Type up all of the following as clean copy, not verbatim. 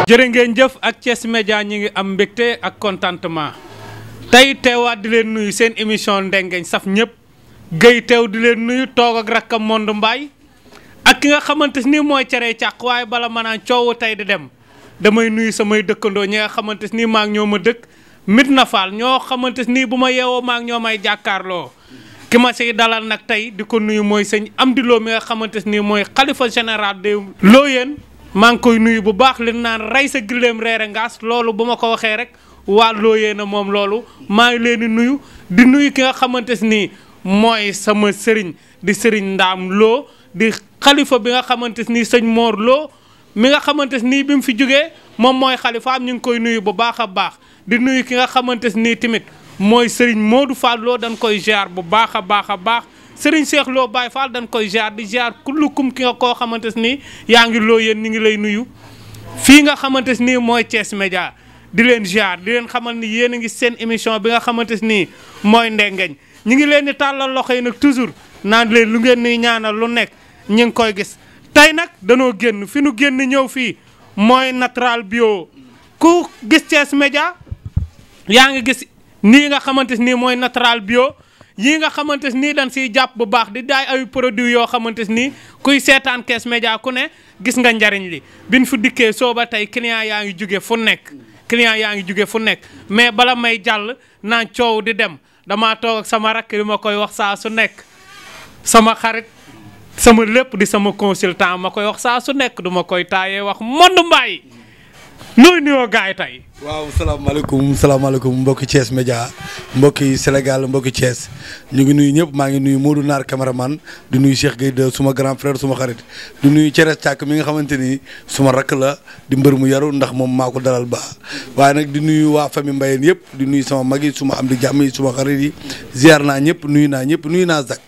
jërë ngeen jëf ak Thiès Média ñi ngi am mbégte ak contentement tey teewaat di leen nuyu seen émission ndengeñ saf ñëpp Guèye teew di leen nuyu toog ak rakkam Monde Mbaye ak ki nga xamante ni mooy cere càq waaye bala ma naan coow tey di dem damay nuyu samay dëkkandoo ñi nga xamante ni maa ngi ñoo ma dëkk Médina Fall ñoo xamante ni bu ma yeewoo maa ngi ñoo may jàkkaarloo ki ma siy dalal nag tey di ko nuyu mooy sëñ Amdi Lo mi nga xamante ni mooy xalifa général de Looyeen maa ngi koy nuyu bu baax li naan rey sa gilleem reere ngaas loolu bu ma ko waxee rek waa Looyeen a moom loolu maa ngi leen di nuyu ki nga xamante ni mooy sama sëriñ di sëriñ Ndaam Lo di xalifa bi nga xamante ni sëñ Mor Lo mi nga xamante ni bi mu fi jógee moom mooy xalifaam ñu ngi koy nuyu bu baax a baax di nuyu ki nga xamante ni tamit mooy sëriñ Modou Fall Lo dañ koy ziar bu baax a baax a baax sëriñ Cheikh Lo Baye Fall dañ koy ziar di ziar kullukum ki nga koo xamante ni yaa ngi Looyeen ñu ngi lay nuyu fii nga xamante ni mooy Thiès Média di leen ziar di leen xamal ni yéen a ngi seen émission bi nga xamante ni mooy ndengeñ ñu ngi leen di tàllal loxo yi nag toujours naan leen lu ngeen nuy ñaanal lu nekk ñu ngi koy gis tey nag danoo génn fi nu génn ñëw fii mooy Natural Bio ku gis Thiès Média yaa ngi gis nii nga xamante ni mooy Natural Bio yii nga xamante ni dañ siy jàpp bu baax di jaay ay produits yoo xamante ni kuy seetaan Thiès Média ku ne gis nga njariñ li bin fu dikkee sooba tey client yaa ngi jóge fu nekk mais bala may jàll naan coow di dem damaa toog ak sama rakk di ma koy wax saa su nekk sama xarit sama lépp di sama consultant ma koy wax saa su nekk du ma koy taayee wax Monde Mbaye nooy nuyoo gaay tey. waaw salaamaaleykum mbokki Thiès Média mbokki Sénégal mbokki Thiès ñu ngi nuyu ñëpp maa ngi nuyu Modou Naar cameraman di nuyu Cheikh Guèye de suma grand frère suma xarit di nuyu Cere Càkk mi nga xamante ni suma rakk la di mbër mu yaru ndax moom maa ko dalal ba waaye nag di nuyu waa famille Mbayeen yëpp di nuyu sama mag yi suma am di jàmm yi suma xarit yi ziar naa ñëpp nuyu naa Zak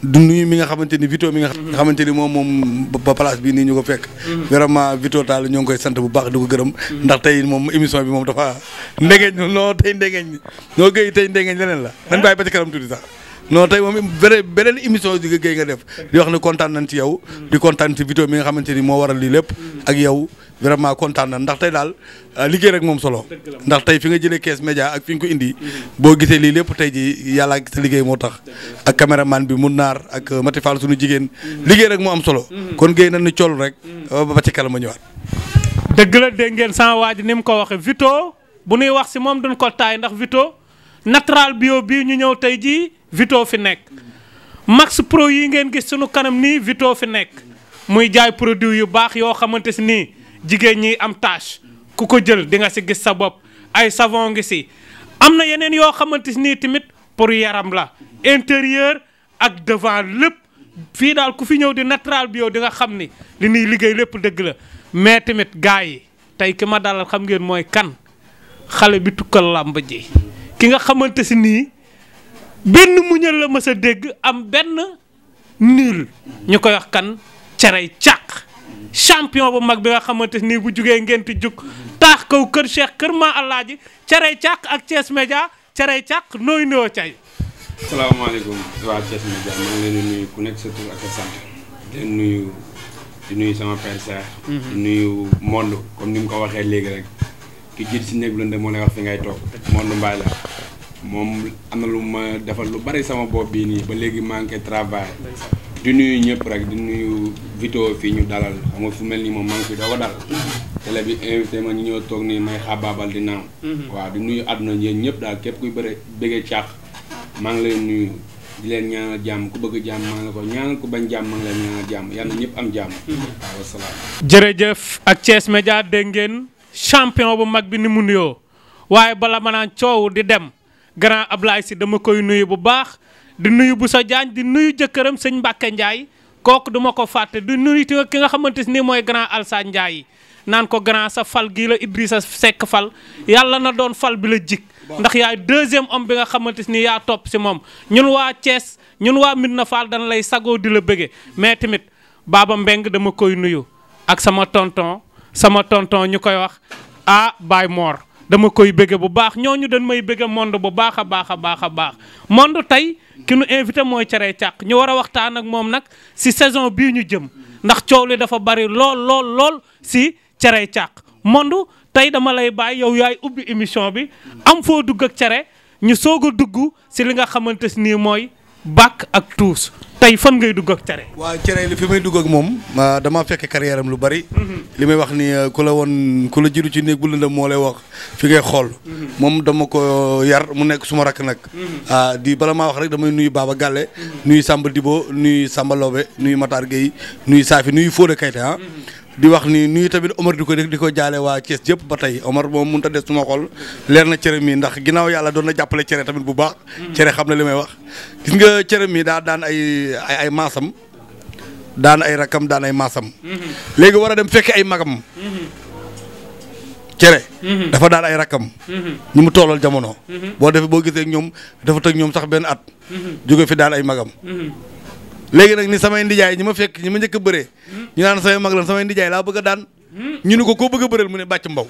du nuyu mi nga xamante ni Vito mi nga xamante ni moom ba place bii nii ñu ko fekk vraiment Vito Tall ñoo ngi koy sant bu baax di ko gërëm ndax tey moom émission bi moom dafa ndegeeñ non tey ndegeeñ noo Guèye tey ndegeeñ leneen la dañ bàyyi ba ci kanam tuuti sax non tey moom beneen émission di Guèye nga def di wax ne kontaan nañ ci yow di kontaan ci Vito mi nga xamante ni moo waral lii lépp ak yow vraiment kontaan na ndax tey daal liggéey rek moom solo ndax tey fi nga jëlee Thiès Média ak fi nga ko indi boo gisee lii lépp tey ji yàlla ak sa liggéey moo tax ak caméraman bi mun naar ak Mati Fall suñu jigéen liggéey rek moo am solo kon Guèye nañ ni cool rek ba ci kanam ma ñëwaat. dëgg la dégg ngeen sama waa ji ni mu ko waxee Vito bu nuy wax si moom duñ ko taay ndax Vito Natural Bio bii ñu ñëw tey jii Vito fi nekk Max Pro yi ngeen gis suñu kanam nii Vito fi nekk muy jaay produit yu baax yoo xamante si nii jigéen ñi am tache ku ko jël di nga si gis sa bopp ay savon ngi si am na yeneen yoo xamante nii tamit pour yaram la intérieur ak devant lépp fii daal ku fi ñëw di Natural Bio di nga xam ni li ñuy liggéey lépp dëgg la mais tamit gars yi tey ki ma dalal xam ngeen mooy kan xale bi tukkal làmb ji ki nga xamante si nii benn muñal la mës a dégg am benn niil ñu koy wax kan Cere Càq champion bu mag bi nga xamante ni bu jugee ngenti jug taax kaw kër Cheikh kër ma Alaaji Cere Càq ak Thiès Média Cere Càq nooy nuyoo cay. salaamaaleykum waa Thiès Média maa ngi leen di nuyu ku nekk sa tur ak sa sant di nuyu sama père Cheikh. di nuyu Monde comme ni mu ko waxee léegi rek ki jiit si néeg lëndëm moo lay wax fi ngay toog Monde Mbaye la moom am na lu ma defal lu bari sama bopp bii nii ba léegi maa ngi koy travail. di nuyu ñëpp rek di nuyu Vito fii ñu dalal xam nga fu mel nii moom maa ngi fi doog a dal télé bi invité ma ñu ñëw toog nii may xaabaabal di naaw waaw di nuyu àdduna yéen ñëpp daal képp kuy bëggee càq maa ngi lay nuyu di leen ñaanal jàmm ku bëgg jàmm maa ngi la ko ñaanal ku bañ jàmm maa ngi leen ñaanal jàmm yàlla na ñëpp am jàmm waaw wasalaam. jërëjëf ak Thiès Média dégg ngeen champion bu mag bi ni mu nuyoo waaye bala ma naan coow di dem grand Ablaye si dama koy nuyu bu baax di nuyu bu sa jaañ di nuyu jëkkëram sëñ Mbacke Ndiaye kooku duma ko fàtte di nuyu ki nga xamante ni mooy grand Alsane Ndiaye naan ko grand sa fal gii la Idrissa Seck fal yàlla na doon fal bi la jik ndax yaay deuxième homme bi nga xamante ni yaa topp si moom ñun waa Thiès ñun waa Médina Fall dañ lay sagoo di la bëgge mais tamit Baba Mbeng dama koy nuyu ak sama tonton ñu koy wax Baye Mor dama koy bëgge bu baax ñooñu dañ may bëgge Monde bu baax a baax Monde tey ki nu invité mooy Cere Càq ñu war a waxtaan ak moom nag si saison bii ñu jëm ndax coow li dafa bari lool si Cere Càq Mondu tey dama lay bàyyi yow yaay ubbi émission bi am foo dugg ak cere ñu soog a dugg si li nga xamante nii mooy bàkk ak tuus tey fan ngay dugg ak cere. waaw cere li fi may dugg ak moom dama fekk carrière am lu bari. li may wax ni ku la jiitu ci néeg bu lëndëm moo lay wax fi ngay xool. moom dama ko yar mu nekk suma rakk nag. di bala maa wax rek damay nuyu Baba Galle nuyu Samba Dibo nuyu Samba Lobe nuyu Matar Gueye nuyu Safi nuyu Fodé Kayte di wax ni nuyu tamit Omar di ko jaale waa Thiès yëpp ba tey Omar moom mënut a des suma xol leer na cere mi ndax ginnaaw yàlla doon na jàppale cere tamit bu baax. cere xam na li may wax. gis nga cere mi daa daan ay maasam daan ay rakam daan ay maasam. léegi war a dem fekk ay magam. cere. dafa daan ay rakam. ñi mu tollal jamono. boo gisee ak ñoom dafa teg ñoom sax benn at. jóge fi daan ay magam. léegi nag ni samay ndijaay ñi ma njëkk a bëree ñu naan samay mag lan samay ndijaay laa bëgg a daan ñu ni ko koo bëgg a bëreel mu ne bàcc mbaw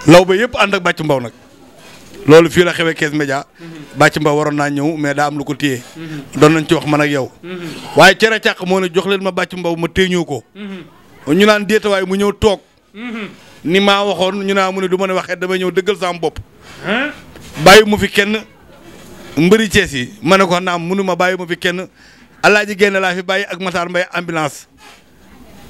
law ba yëpp ànd ak bàcc mbaw nag loolu fii la xewee Thiès Média bàcc mbaw waroon naa ñëw mais daa am lu ko téye doon nañ ci wax man ak yow waaye cere càq moo ne jox leen ma bàcc mbaw ma téeñoo ko ñu naan déetawaay mu ñëw toog ni maa waxoon ñu naa mu ne du ma ne waxee damay ñëw dëggal sama bopp bàyyi mu fi kenn mbëri Thiès yi ma ne ko naam mënu ma bàyyi ma fi kenn Alaaji Génn laa fi bàyyi ak Matar Mbaye ambulance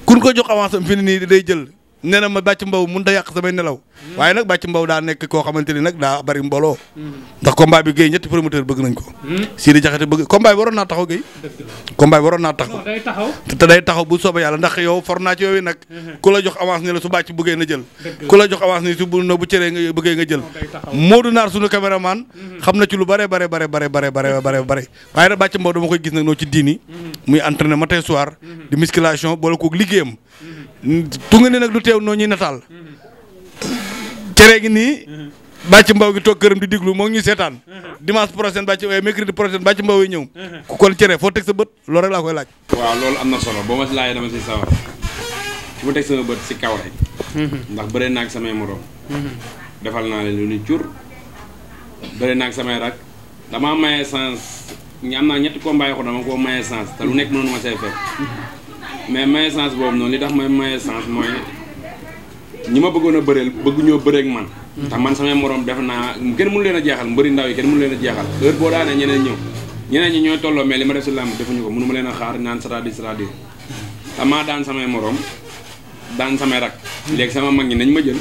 kun ko jox avance am fi ne nii day jël nee na ma bàcc mbaw mënut a yàq samay nelaw waaye nag bàcc mbaw daa nekk koo xamante ni nag daa bari mbooloo ndax combat bi Guèye ñetti promoteur bëgg nañ ko Sidi Jaxate bëgg combat bi waroon naa taxaw Guèye combat bi waroon naa taxaw te day taxaw bu soobee yàlla ndax yow for naa ci yooyu nag ku la jox avance ni la su bàcc bëggee na jël ku la jox avance ni su bu cëree nga bëggee nga jël Modou Naar suñu caméraman xam na ci lu bare waaye nag bàcc mbaw dama koy gis nag noo ci diini muy entraîné matin soir di musculation boole koog liggéeyam tunga ne nag du teew noo ñuy nataal cere gi nii bàcc mbaw gi toog këram di diglu moo ngi ñuy seetaan dimanche prochain mercredi prochain bàcc mbaw yi ñëw ku kon cere foo teg sa bët loolu rek laa koy laaj. waaw loolu am na solo boo ma si laajee dama si sawar fi ma teg sama bët si kaw rek ndax bëre naag samay morom defal naa leen lu ni cur bëre naag samay rak dama maye sens am naa ñetti combat yoo xam dama ko maye sens te lu nekk mënoon ma see fekk mais maye sens boobu noonu li tax may maye sens mooy ñi ma bëggoon a bëreel bëgguñoo bëreeg man ndax man samay morom def naa kenn mënu leen a jeexal mbëri ndaw yi kenn mënu leen a jeexal heure boo daanee ñeneen ñëw ñeneen ñi ñooy tolloo mais li ma def si làmb defuñu ko mënu ma leen a xaar naan c'est-à-dire damaa daan samay morom daan samay rak léegi sama mag ñi nañ ma jël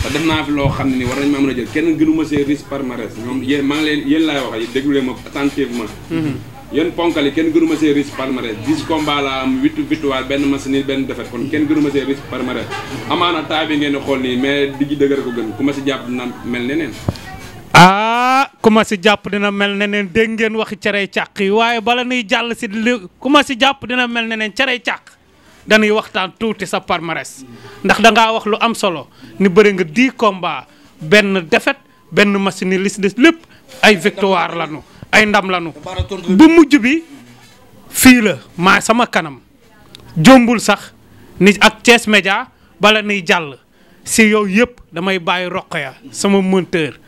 te def naa fi loo xam ne ni war nañ ma mën a jël kenn gënu ma see risque palmarès ñoom yéen maa ngi leen yéen laay wax déglu leen ma attentivement yéen ponkal yi kenn gënu ma see risque palmarès 10 combats la am 8 victoire benn match nul benn défaite kon kenn gënu ma see risque palmarès amaana taa bi ngeen di xool nii mais diggi dëgër ko gën ku ma si jàpp dina mel neneen ku ma si jàpp dina mel neneen dégg ngeen waxi cerey càq yi waaye bala nuy jàll si li ku ma si jàpp dina mel neneen cerey càq dañuy waxtaan tuuti sa palmarès ndax dangaa wax lu am solo ni bëri nga 10 combats benn défaite benn match nul li si des lépp ay victoire lanu ay ndam lanu bu mujj bi fii la maa sama kanam jombul sax ni ak Thiès Média bala nuy jàll si yow yëpp damay bàyyi Rokhaya sama monteur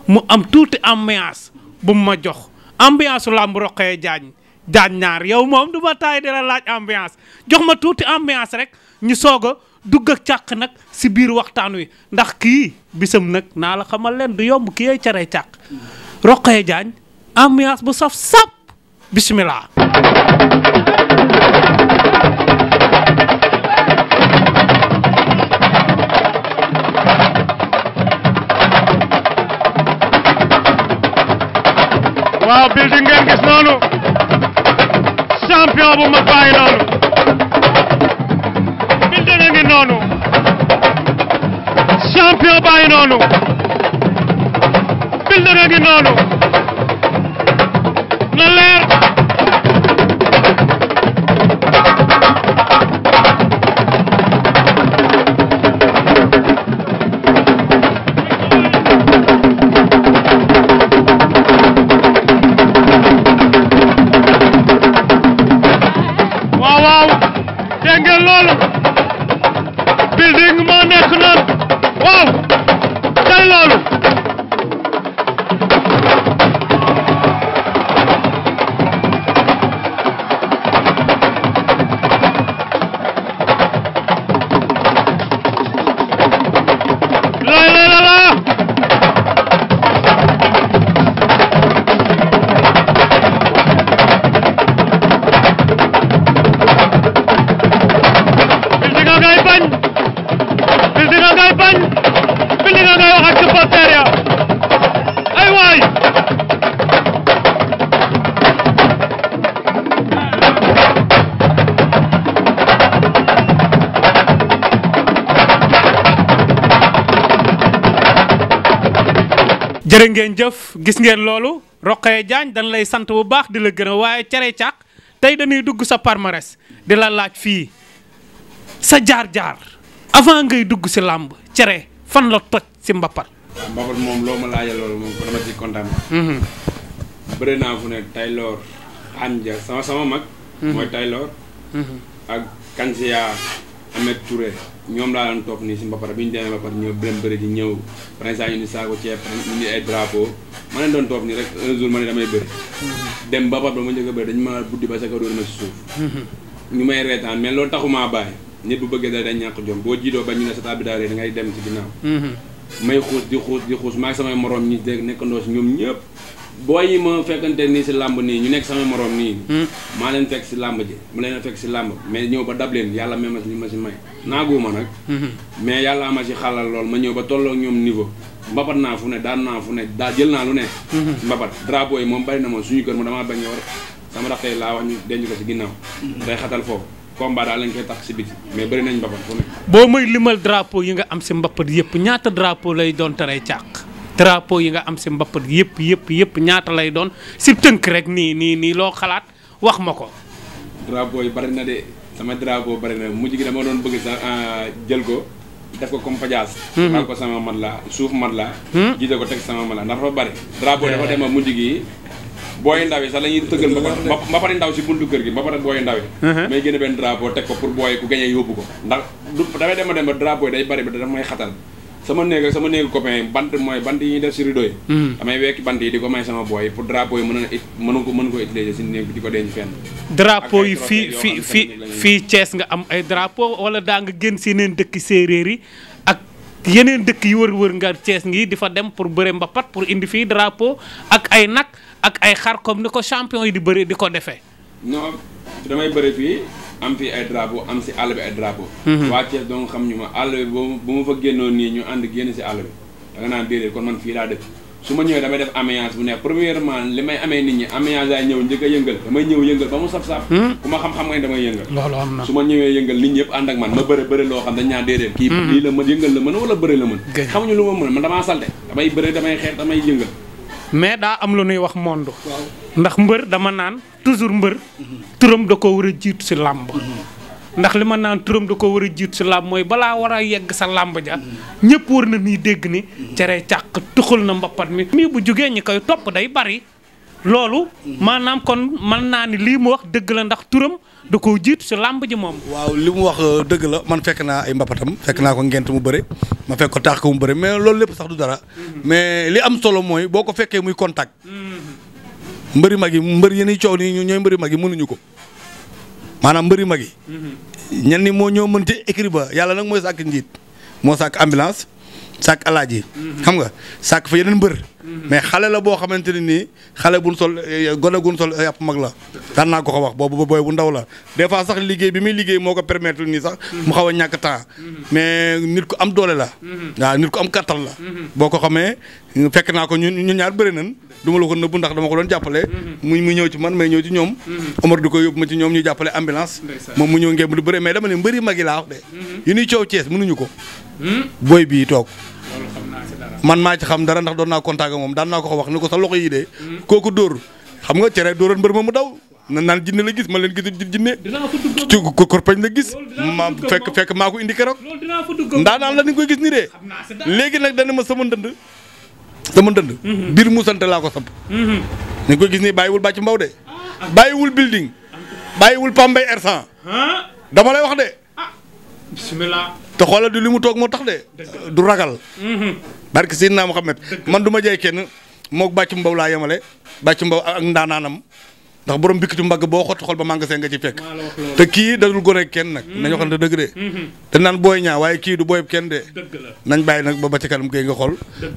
mu am tuuti ambiance bu mu ma jox ambiance làmb Rokhaya Diagne ñaar yow moom du ma taay dina laaj ambiance jox ma tuuti ambiance rek ñu soog a dugg ak càq nag si biir waxtaan wi ndax kii bisam nag naa la xamal leen du yomb kii ay cerey càq Rokhaya Diagne ambiance bu saf sap bismillah waaw building ngeen gis noonu champion bu mag bàyyi noonu building a ngi noonu champion bàyyi noonu building a ngi noonu na leer building moo nekk noonu waaw tey loolu jërë ngeen jëf gis ngeen loolu Rokhaya Diagne dañ lay sant bu baax di la gërëm waaye Cere Càq tey dañuy dugg sa palmarès di la laaj fii sa jaar-jaar avant ngay dugg si làmb Cere fan la toj si mbapat. waaw mbapat moom loo ma laajee loolu moom ko dama ci kontaan. bëri naa fu ne Taylor Anja sama mag. mooy Taylor. ak Kansia Ahmed Touré ñoom laa doon topp nii si mbapat bi ñu demee mbapat ñëw benn bëri di ñëw prince ñu ni saako ceeb ñu ni ay drapeau ma leen doon topp nii rek un jour ma ne damay bëri. dem mbapat ba ma njëkk a bëri dañu ma buddi ba sa kaw doon ma si suuf. ñu may reetaan mais loolu taxumaa bàyyi nit bu bëggee dañ ñàkk jom boo jiitoo ba ñu ne sa taal bi daal da ngay dem ci ginnaaw. may xuus di xuus maa ngi samay morom ñi dégg nekkandoo si ñoom ñëpp booy yi ma fekkante nii si làmb nii ñu nekk samay morom nii. maa leen fekk si làmb ji ma leen fekk si làmb mais ñëw ba dab leen yàlla may ma si li ma si may naaguma nag. mais yàlla ma si xalal lool ma ñëw ba tolloo ñoom niveau mbapat naa fu ne daan naa fu ne jël naa lu ne. mbapat drapeau yi moom bari na moom suñu kër ma damaa bañ a war sama rax tey laa wax ñu denc ko si ginnaaw. day xatal foofu combat daal lañ koy tax si biti mais bëri nañ mbapat fu ne. boo may limal drapeau yi nga am si mbapat yëpp ñaata drapeau lay doon Cere Càq drapeau yi nga am si mbapat yëpp ñaata lay doon si tënk rek nii loo xalaat wax ma ko. drapeau yi bari na de sama drapeau bari na mujj gi dama doon bëgg sax jël ko def ko comme fajaas. daal ko sama mat la suuf mat la. jiite ko teg sama mat la ndax dafa bari. drapeau dafa dem ba mujj gi booy ndaw yi sax la ñuy tëggal mbapati ndaw si buntu kër gi mbapati booy ndaw yi. may génne benn drapeau teg ko pour booy ku gañee yóbbu ko ndax du damay dem ba drapeau yi day bari ba dafa may xatal. sama néegu copain bant yi ñuy def si rideau yi. damay wekki bant yi di ko may sama booy pour drapeau yi mën ko utiliser si néeg bi di ko denc fenn. drapeau yi fii Thiès nga am ay drapeau wala daa nga génn si yeneen dëkki séeréer yi ak yeneen dëkk yi wër nga Thiès ngi di fa dem pour bëre mbapat pour indi fii drapeau ak ay nag ak ay xar comme ni ko champion yi di bëri di ko defee. non damay bëri fii am fii ay drapeau am si àll bi ay drapeau. waa Thiès donc xam ñu ma àll bi bu ma fa génnoon nii ñu ànd génn si àll bi da nga naan déedéet kon man fii laa dëkk su ma ñëwee damay def ambiance bu neex premièrement li may amee nit ñi ambiance ay ñëw njëkk a yëngal damay ñëw yëngal ba mu saf-saf. ku ma xam-xam nga ne damay yëngal. loolu am na su ma ñëwee yëngal nit ñëpp ànd ak man ma bëri loo xam dañ ñaan déedéet. kii lii la mën yëngal la mën wala bëri la mën. xamuñu lu ma mën man damaa salte damay bëri damay xeex damay yëngal. mais daa am lu nuy wax monde. ndax mbër dama naan toujours mbër. turam da ko war a jiitu si làmb. ndax li ma naan turam da ko war a jiitu si làmb mooy balaa war a yegg sa làmb ja ñëpp war na ni dégg ni Cere Càq tuxul na mbapat mi. mii bu jógee ñi koy topp day bari loolu. maanaam kon mën naa ni lii mu wax dëgg la ndax turam da koo jiitu si làmb ji moom. waaw li mu wax dëgg la man fekk naa ay mbapatam fekk naa ko ngent mu bëre ma fekk ko taax ko mu bëre mais loolu lépp sax du dara. mais li am solo mooy boo ko fekkee muy contact. mbëri mag yi mbër yi coow nii ñooy mbëri mag yi mënuñu ko maanaam mbëri mag yi. ñenn ñi moo ñoo mën ci écrit ba yàlla nag mooy sàkk njiit moo sàkk ambulance sàkk alaaji xam nga sàkk fa yeneen mbër. mais xale la boo xamante ne nii xale buñ sol gone gun sol yàpp mag la. daan naa ko ko wax boobu booy bu ndaw la des fois sax liggéey bi muy liggéey moo ko permettre nii sax mu xaw a ñàkk temps mais nit ku am doole la. waaw nit ku am kattan la. boo ko xamee fekk naa ko ñun ñaar bëri nañ du ma la ko nëbbu ndax dama ko doon jàppale. mu ñëw ci man may ñëw ci ñoom. Omar di ko yóbbu ma ci ñoom ñu jàppale ambulance. moom mu ñëw ngeen di bëri mais dama ne mbëri mag yi laa wax de. yu ñuy coow Thiès mënuñu ko. booy bii toog. man maa ci xam dara ndax doon naa contact ak moom daan naa ko wax ni ko sa loxo yi de. kooku dóor xam nga Cere dóoroon mbër ma mu daw naan jinne la gis man leen gis jinne ci korpañ la gis ma fekk maa ko indi keroog ndaanaan la ni koy gis ni de léegi nag dana ma sama ndënd biir mu sant laa ko samp ni koy gis ni bàyyiwul bàcc mbaw de bàyyiwul building bàyyiwul Pambay R100 dama lay wax de bismillah te xoolal di li mu toog moo tax de du ragal barke Seydina Muhammad man du ma jay kenn moog bàcc mbaw laa yemale bàcc mbaw ak ndaanaanam ndax borom bikk ci mbagg boo xott xol ba magasin nga ci fekk te kii dadul gone kenn nag nañoo xam ne dëgg de te naan booy ñaa waaye kii du booyub kenn de nañ bàyyi nag ba ci kanam kay nga xool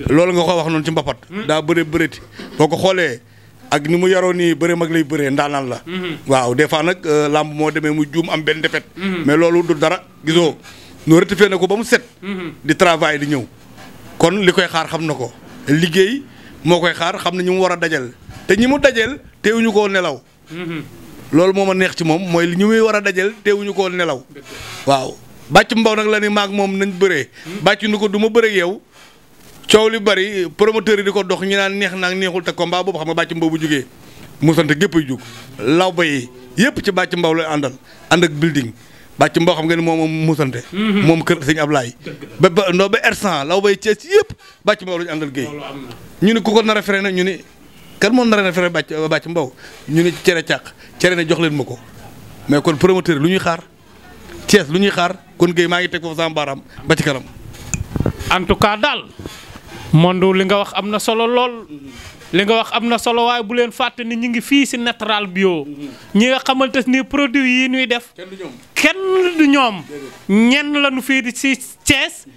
loolu nga ko wax noonu ci mbapat daa bëreeti boo ko xoolee ak ni mu yaroo nii bëre mag lay bëree ndaanaan la waaw des fois nag lamb moo demee mu juum am benn defet mais loolu du dara gisoo noo rectifié na ko ba mu set di travail di ñëw kon li koy xaar xam na ko liggéey moo koy xaar xam ne ñu mu war a dajal te ñi mu dajeel teewuñu koo nelaw loolu moo ma neex ci moom mooy ñi muy war a dajeel teewuñu koo nelaw waaw bàcc mbaw nag la ni maag moom nañ bëree bàcc nu ko du ma bëree yow coow li bari promoteur yi di ko dox ñu naan neex naag neexul te combat boobu xam nga bàcc mbaw bu jógee mu sant gépp ay jug law ba yi yëpp ci bàcc mbaw lay àndal ànd ak building bàcc mbaw xam nga ni moom musante moom kër sëñ Ablaye ba R100 law bay Thiès yëpp bàcc mbaw lañu àndal géey ñu ne ku ko nar a fere na ñu ne kan moo nar a fere bàcc mbaw ñu ne cere càq cere ne jox leen ma ko mais kon promoteur lu ñuy xaar Thiès lu ñuy xaar kon géey maa ngi teg foofu sama baaraam ba ci kanam en tout cas daal Mondou li nga wax am na solo lool li nga wax am na solo waaye bu leen fàtte ni ñu ngi fii si Natural Bio ñi nga xamante ni produit yi ñuy def kenn du ñoom ñenn lañu fii di si Thiès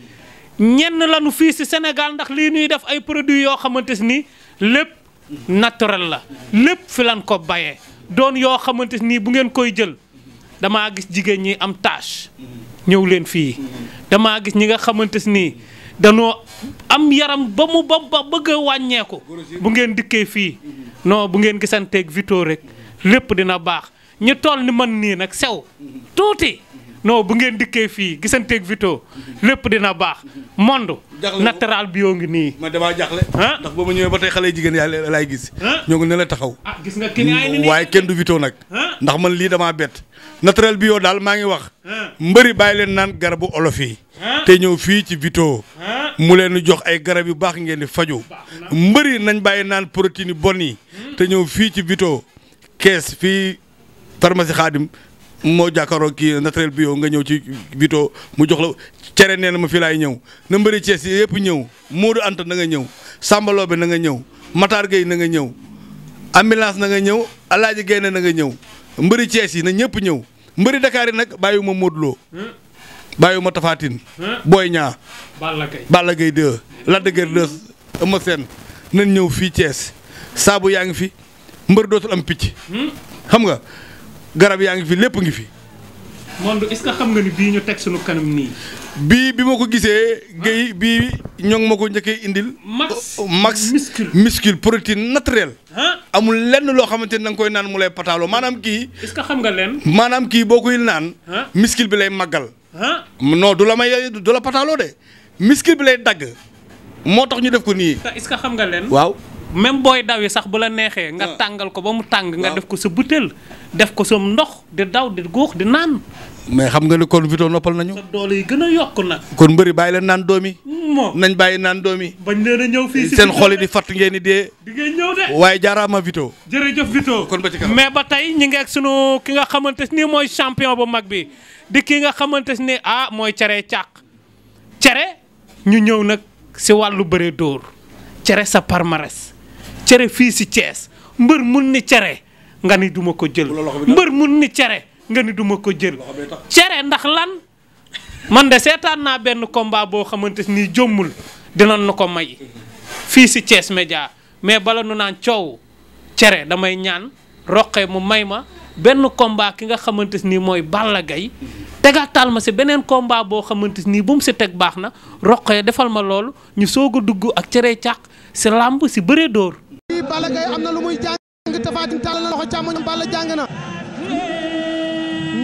ñenn lañu fii si Sénégal ndax lii ñuy def ay produits yoo xamante ni lépp naturel la lépp fi lan ko bayee doon yoo xamante ni bu ngeen koy jël damaa gis jigéen ñi am tache ñëw leen fii damaa gis ñi nga xamante ni danoo am yaram ba mu ba bëgg a wàññeeku bu ngeen dikkee fii non bu ngeen gisanteeg Vito rek lépp dina baax ñu toll ni man nii nag sew tuuti non bu ngeen dikkee fii gisanteeg Vito lépp dina baax Mondou Natural Bio ngi nii. man damaa jaaxle. ndax boo ma ñëwee ba tey xale jigéen yaa laay gis. ñoo ngi ne la taxaw. gis nga ki ni waaye kenn du Vito nag. ndax man lii damaa bett. Natural Bio daal maa ngi wax. mbëri bàyyi leen naan garabu olof yi. te ñëw fii ci Vito. mu leen di jox ay garab yu baax ngeen di faju mbëri nañ bàyyi naan protéine bon yi. te ñëw fii ci Vito kees fii pharmacie Xaadim moo jàkkaaroo kii Natural Bio nga ñëw ci Vito mu jox la cere nee na ma fii laay ñëw na mbëri Thiès yi yëpp ñëw Modou Anta na nga ñëw Samba Lobé na nga ñëw Matar Gueye na nga ñëw ambulance na nga ñëw Alaaji Gueye na nga ñëw mbëri Thiès yi na ñëpp ñëw mbëri Dakar yi nag bàyyiwuma Modou Lo bàyyiwuma Tapha Tine Boy Niang Balla Gaye 2 Lac de Guiers 2 Eumeu Sène nañ ñëw fii Thiès saabu yaa ngi fi mbër dootul am picc xam nga garab yaa ngi fi lépp ngi fi. Mondou est-ce que xam nga ni bii ñu teg suñu kanam nii. bii bi ma ko gisee. Guèye bii ñoo ngi ma ko njëkkee indil. max muscle protéine naturel. amul lenn loo xamante ni da nga koy naan mu lay pataaloo maanaam kii. est-ce que xam nga leen. maanaam kii boo koy naan. muscle bi lay màggal. non du la may du la pataaloo de muscle bi lay dagg moo tax ñu def ko nii. est-ce que xam nga leen. waaw. même booy daw yi sax bu la neexee. nga tàngal ko ba mu tàng. nga def ko sa butéel def ko sa ndox di daw di góox di naan. mais xam nga ni kon Vito noppal nañu. sa doole yi gën a yokk nag. kon mbëri bàyyi leen naan doom yi. moo nañ bàyyi naan doom yi. bañ leen a ñëw fii si seen xol yi di fatt ngeen di dee. di ngeen ñëw de. waaye jaaraama Vito. jërëjëf Vito. kon ba ci kanam mais ba tey ñi ngi ak sunu ki nga xamante ni mooy champion bu mag bi di ki nga xamante ni mooy cere càq cere ñu ñëw nag si wàllu bëre dóor cere sa palmarès cere fii si Thiès mbër mun ni cere nga ni duma ko jël mbër mun ni cere nga ni duma ko jël cere ndax lan man de seetaan naa benn combat boo xamante ni jommul dinañ na ko may fii si Thiès Média mais bala nu naan coow cere damay ñaan roqee mu may ma benn combat ki nga xamante ni mooy Balla Gaye tegaatal ma si beneen combat boo xamante ni bu mu si teg baax na roqee defal ma loolu ñu soog a dugg ak cere càq si làmb si bëree dóor. Balla Gaye am na lu muy jàng Tapha Tine tàllal na loxo càmmoñam Balla jàng na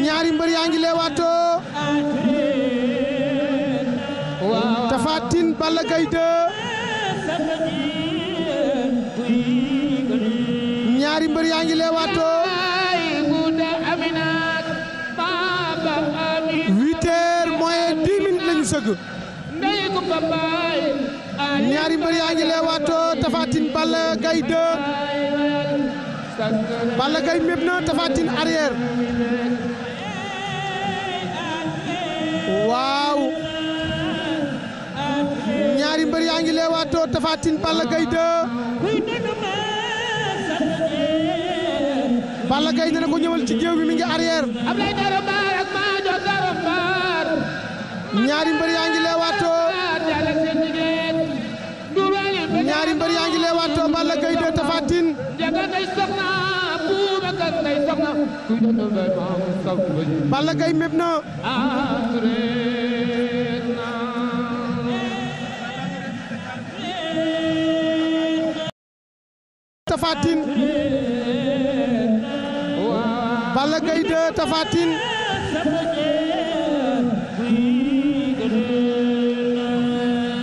ñaari mbër yaa ngi leewaatoo Tapha Tine Balla Gaye 2 ñaari mbër yaa ngi leewaatoo 8h moins 10 minutes lañu sëgg ñaari mbër yaa ngi leewaatoo Tapha Tine Balla Gaye 2 Balla Gaye méb na Tapha Tine arrière waaw ñaari mbër yaa ngi leewaatoo Tapha Tine Balla Gaye 2 Balla Gaye dina ko ñëwal ci géew bi mi ngi arrière ñaari mbër yaa ngi leewaatoo ñaari mbër yaa ngi leewaatoo Balla Gaye 2 Tapha Tine Balla Gaye méb na Tapha Tine Balla Gaye 2 Tapha Tine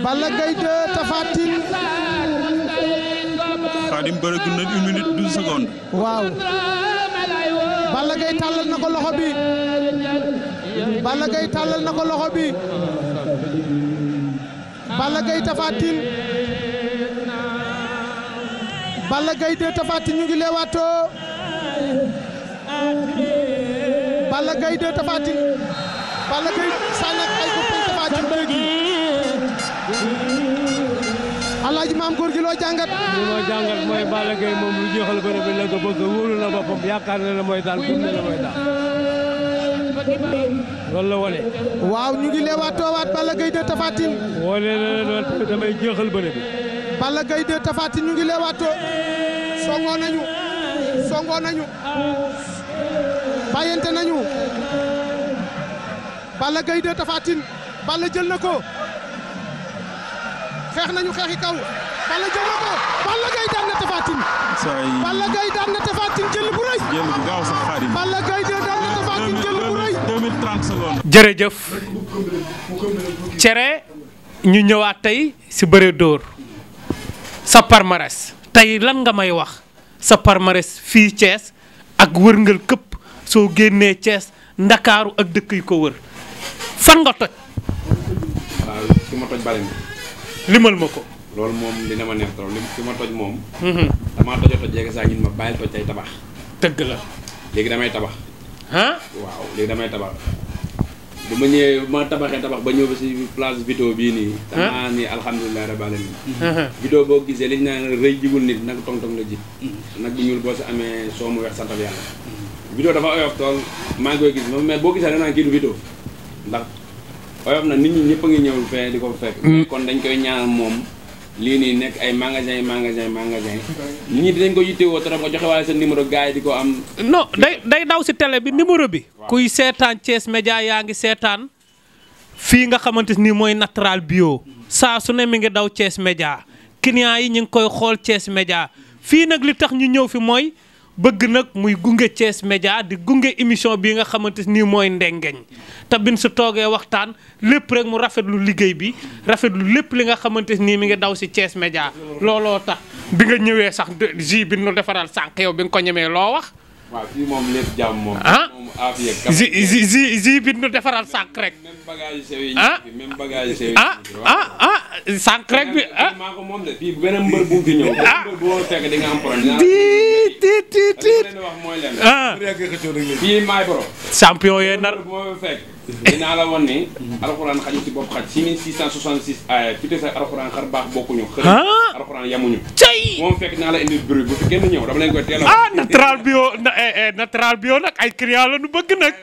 Balla Gaye 2 Tapha Tapha Tine. Khadim bëre gu na 1 minute 12 secondes. waaw. Balla Gaye tàllal na ko loxo bi. Balla Gaye tàllal na ko loxo bi. Balla Gaye Tapha Tine. Balla Gaye de Tapha Tine ñu ngi leewaatoo. Balla Gaye de Tapha Tine. Balla Gaye sànni ay ko Tapha Tine léegi. Alaaji Maam Góor gi loo jàngat. li ma jàngat mooy Balla Gaye moom lu jeexal bëre bi la ko bëgg wóolu na boppam yaakaar na la mooy daal gëm na la mooy daal loolu la wane. waaw ñu ngi leewaatoo waat Balla Gaye de Tapha Tine. wane na leen damay jeexal bëre bi. Balla Gaye de Tapha Tine ñu ngi leewaatoo. songoo nañu. bàyyante nañu. Balla Gaye de Tapha Tine. Balla jël na ko. xeex nañu xeexi kaw. Balla jël na ko. Balla Gaye daan na Tapha Tine. Balla Gaye daan na Tapha Tine jël bu rëy. jël bu gaaw sax Khadim. Balla Gaye de daan na Tapha Tine jël bu rëy. 2 minutes 30 secondes. jërëjëf cere ñu ñëwaat tey si bëre dóor sa palmarès tey lan nga may wax sa palmarès fii Thiès ak wërngal këpp soo génnee Thiès Ndakaaru ak dëkk yu ko wër fan nga toj. waaw fi ma toj bari na. limal ma ko. loolu moom dina ma neex trop fi ma toj moom. damaa toj yeeg saa ñun ma bàyyil toj tey tabax. dëgg la. léegi damay tabax. ah. waaw léegi damay tabax. bu ma ñëwee ma tabaxee tabax ba ñëw ba si place Vito bii nii. damaa ni alhamdulilah rabbil alamin. Vito boo gisee li ñu naan rëy jigul nit nag tong-tong la ji. nag bi ñuul boo si amee soo mu weex santal yàlla. Vito dafa oyof tool maa ngi koy gis mais boo gisee da nga naan kii du Vito ndax oyof na nit ñi ñëpp a ngi ñëw fee di ko fekk. kon dañ koy ñaanal moom lii nii nekk ay magasin nit ñi dinañ ko yittewoo trop nga joxe waale sa numéro gars yi di ko am. non day daw si télé bi numéro bi. kuy seetaan Thiès Média yaa ngi seetaan fii nga xamante ni mooy Natural Bio saa su ne mi ngi daw Thiès Média clients yi ñu ngi koy xool Thiès Média fii nag li tax ñu ñëw fi mooy bëgg nag muy gunge Thiès Média di gunge émission bii nga xamante ni mooy ndengeñ te bin su toogee waxtaan lépp rek mu rafetlu liggéey bi rafetlu lépp li nga xamante ni mi ngi daw si Thiès Média looloo tax bi nga ñëwee sax ji bi nu defaral sànq yow bi nga ko ñemee loo wax. waaw fii moom lépp jàmm moom. ah moom aafiya ji bi nu defaral sànq rek. même bagage sew yi ah même bagage sew yi sànq rek bi maa ko moom de fii beneen mbër bu mu fi ñëw. mbër bu ma fekk di nga am problème. tiit leen wax mooy leen. fii maay borom. champion yee nar. bu ma fekk dinaa la wan ni. alxuraan xaju si bopp xaj 6666 aaya fi te sa alxuraan xar baax bokkuñu. xëy alxuraan yamuñu. cay moom fekk naa la indi bruit bu fi kenn ñëw dama leen koy teel a. Natural Bio nag ay client la nu bëgg nag.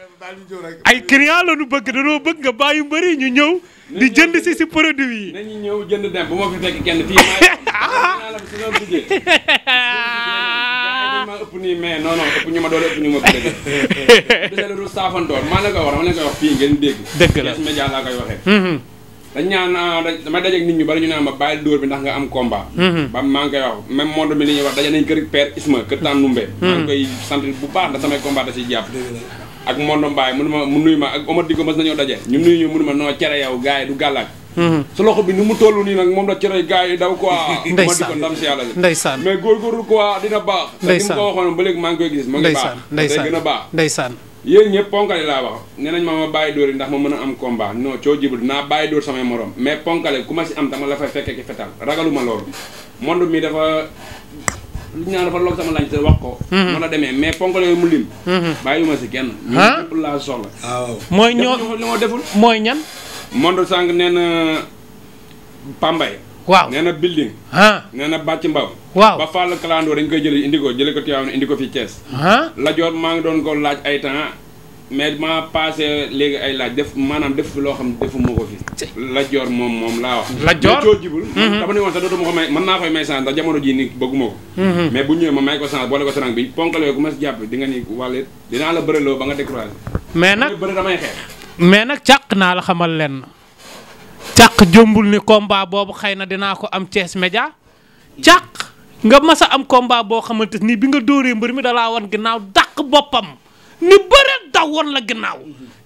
ay client la nu bëgg danoo bëgg nga bàyyi mbëri ñu ñëw. di jënd si produit yi. nañu ñëw jënd dem bu ma fi fekk kenn fii maay la si loolu duggee. ma ëpp nii mais non ëpp ñu ma doole ëpp ñu ma ko dégg. desee lu saafantoor maa leen koy wax dama leen koy wax fii ngeen dégg. dëgg la Thiès Média laa koy waxee. dañ ñaan damay dajeeg nit ñu bari ñu naan ma bàyyil dóor bi ndax nga am combat. ba maa ngi koy wax même monde bi li ñuy wax daje nañ kër Père Isma kër Tane Numbe. maa ngi koy sant bu baax ndax samay combat da siy jàpp. ak Mondo Mbaye mu nuyu ma ak Omar Diko mas nañoo daje ñu nuyu ñu mënu ma noo cere yow gars yi du gàllaaj. su loxo bi ni mu toll nii nag moom la cere gars yi daw quoi. Omar Diko ndam si yàlla ndeysaan mais góorgóorlu quoi dina baax. ndeysaan te ni mu ko waxoon ba léegi maa ngi koy gis. mu ngi baax day gën a baax ndeysaan yéen ñëpp ponkale laa wax nee nañ ma bàyyi dóor yi ndax ma mën a am combat non coo jibul dinaa bàyyi dóor samay morom mais ponkale ku ma si am dama la fay fekkee ki fetal ragaluma loolu monde mi dafa lu ñaan dafa loog sama lañ te wax ko mën a demee mais ponkale yooyu mu lim bàyyiwuma si kenn ñu ñëpp laa soxla mooy ñoo li ma deful mooy ñan monde sànq nee na Pambay waaw nee na building nee na bàcc mbaw waaw ba Fall Kalandoo dañ koy jëlee indi ko Tivaouane indi ko fii Thiès la joor maa ngi doon ko laaj ay temps mais ma passé léegi ay laaj def maanaam def fi loo xam defu ma ko fi la joor moom laa wax la joor coo jibul dama ne woon sax dootuma ko may mën naa koy may chance ndax jamono jii ni bëgguma ko mais bu ñëwee ma may ko chance boole ko sarang bi ponkale ku ma si jàpp di nga ni wàlle dinaa la bëreloo ba nga découragé mais nag bëri damay xeex mais nag càq naa la xamal leen càq jombul ni combat boobu xëy na dinaa ko am Thiès Média càq nga mas a am combat boo xamante ni bi nga dóoree mbër mi dalaa wan ginnaaw dàq boppam ni bëre daw woon la ginnaaw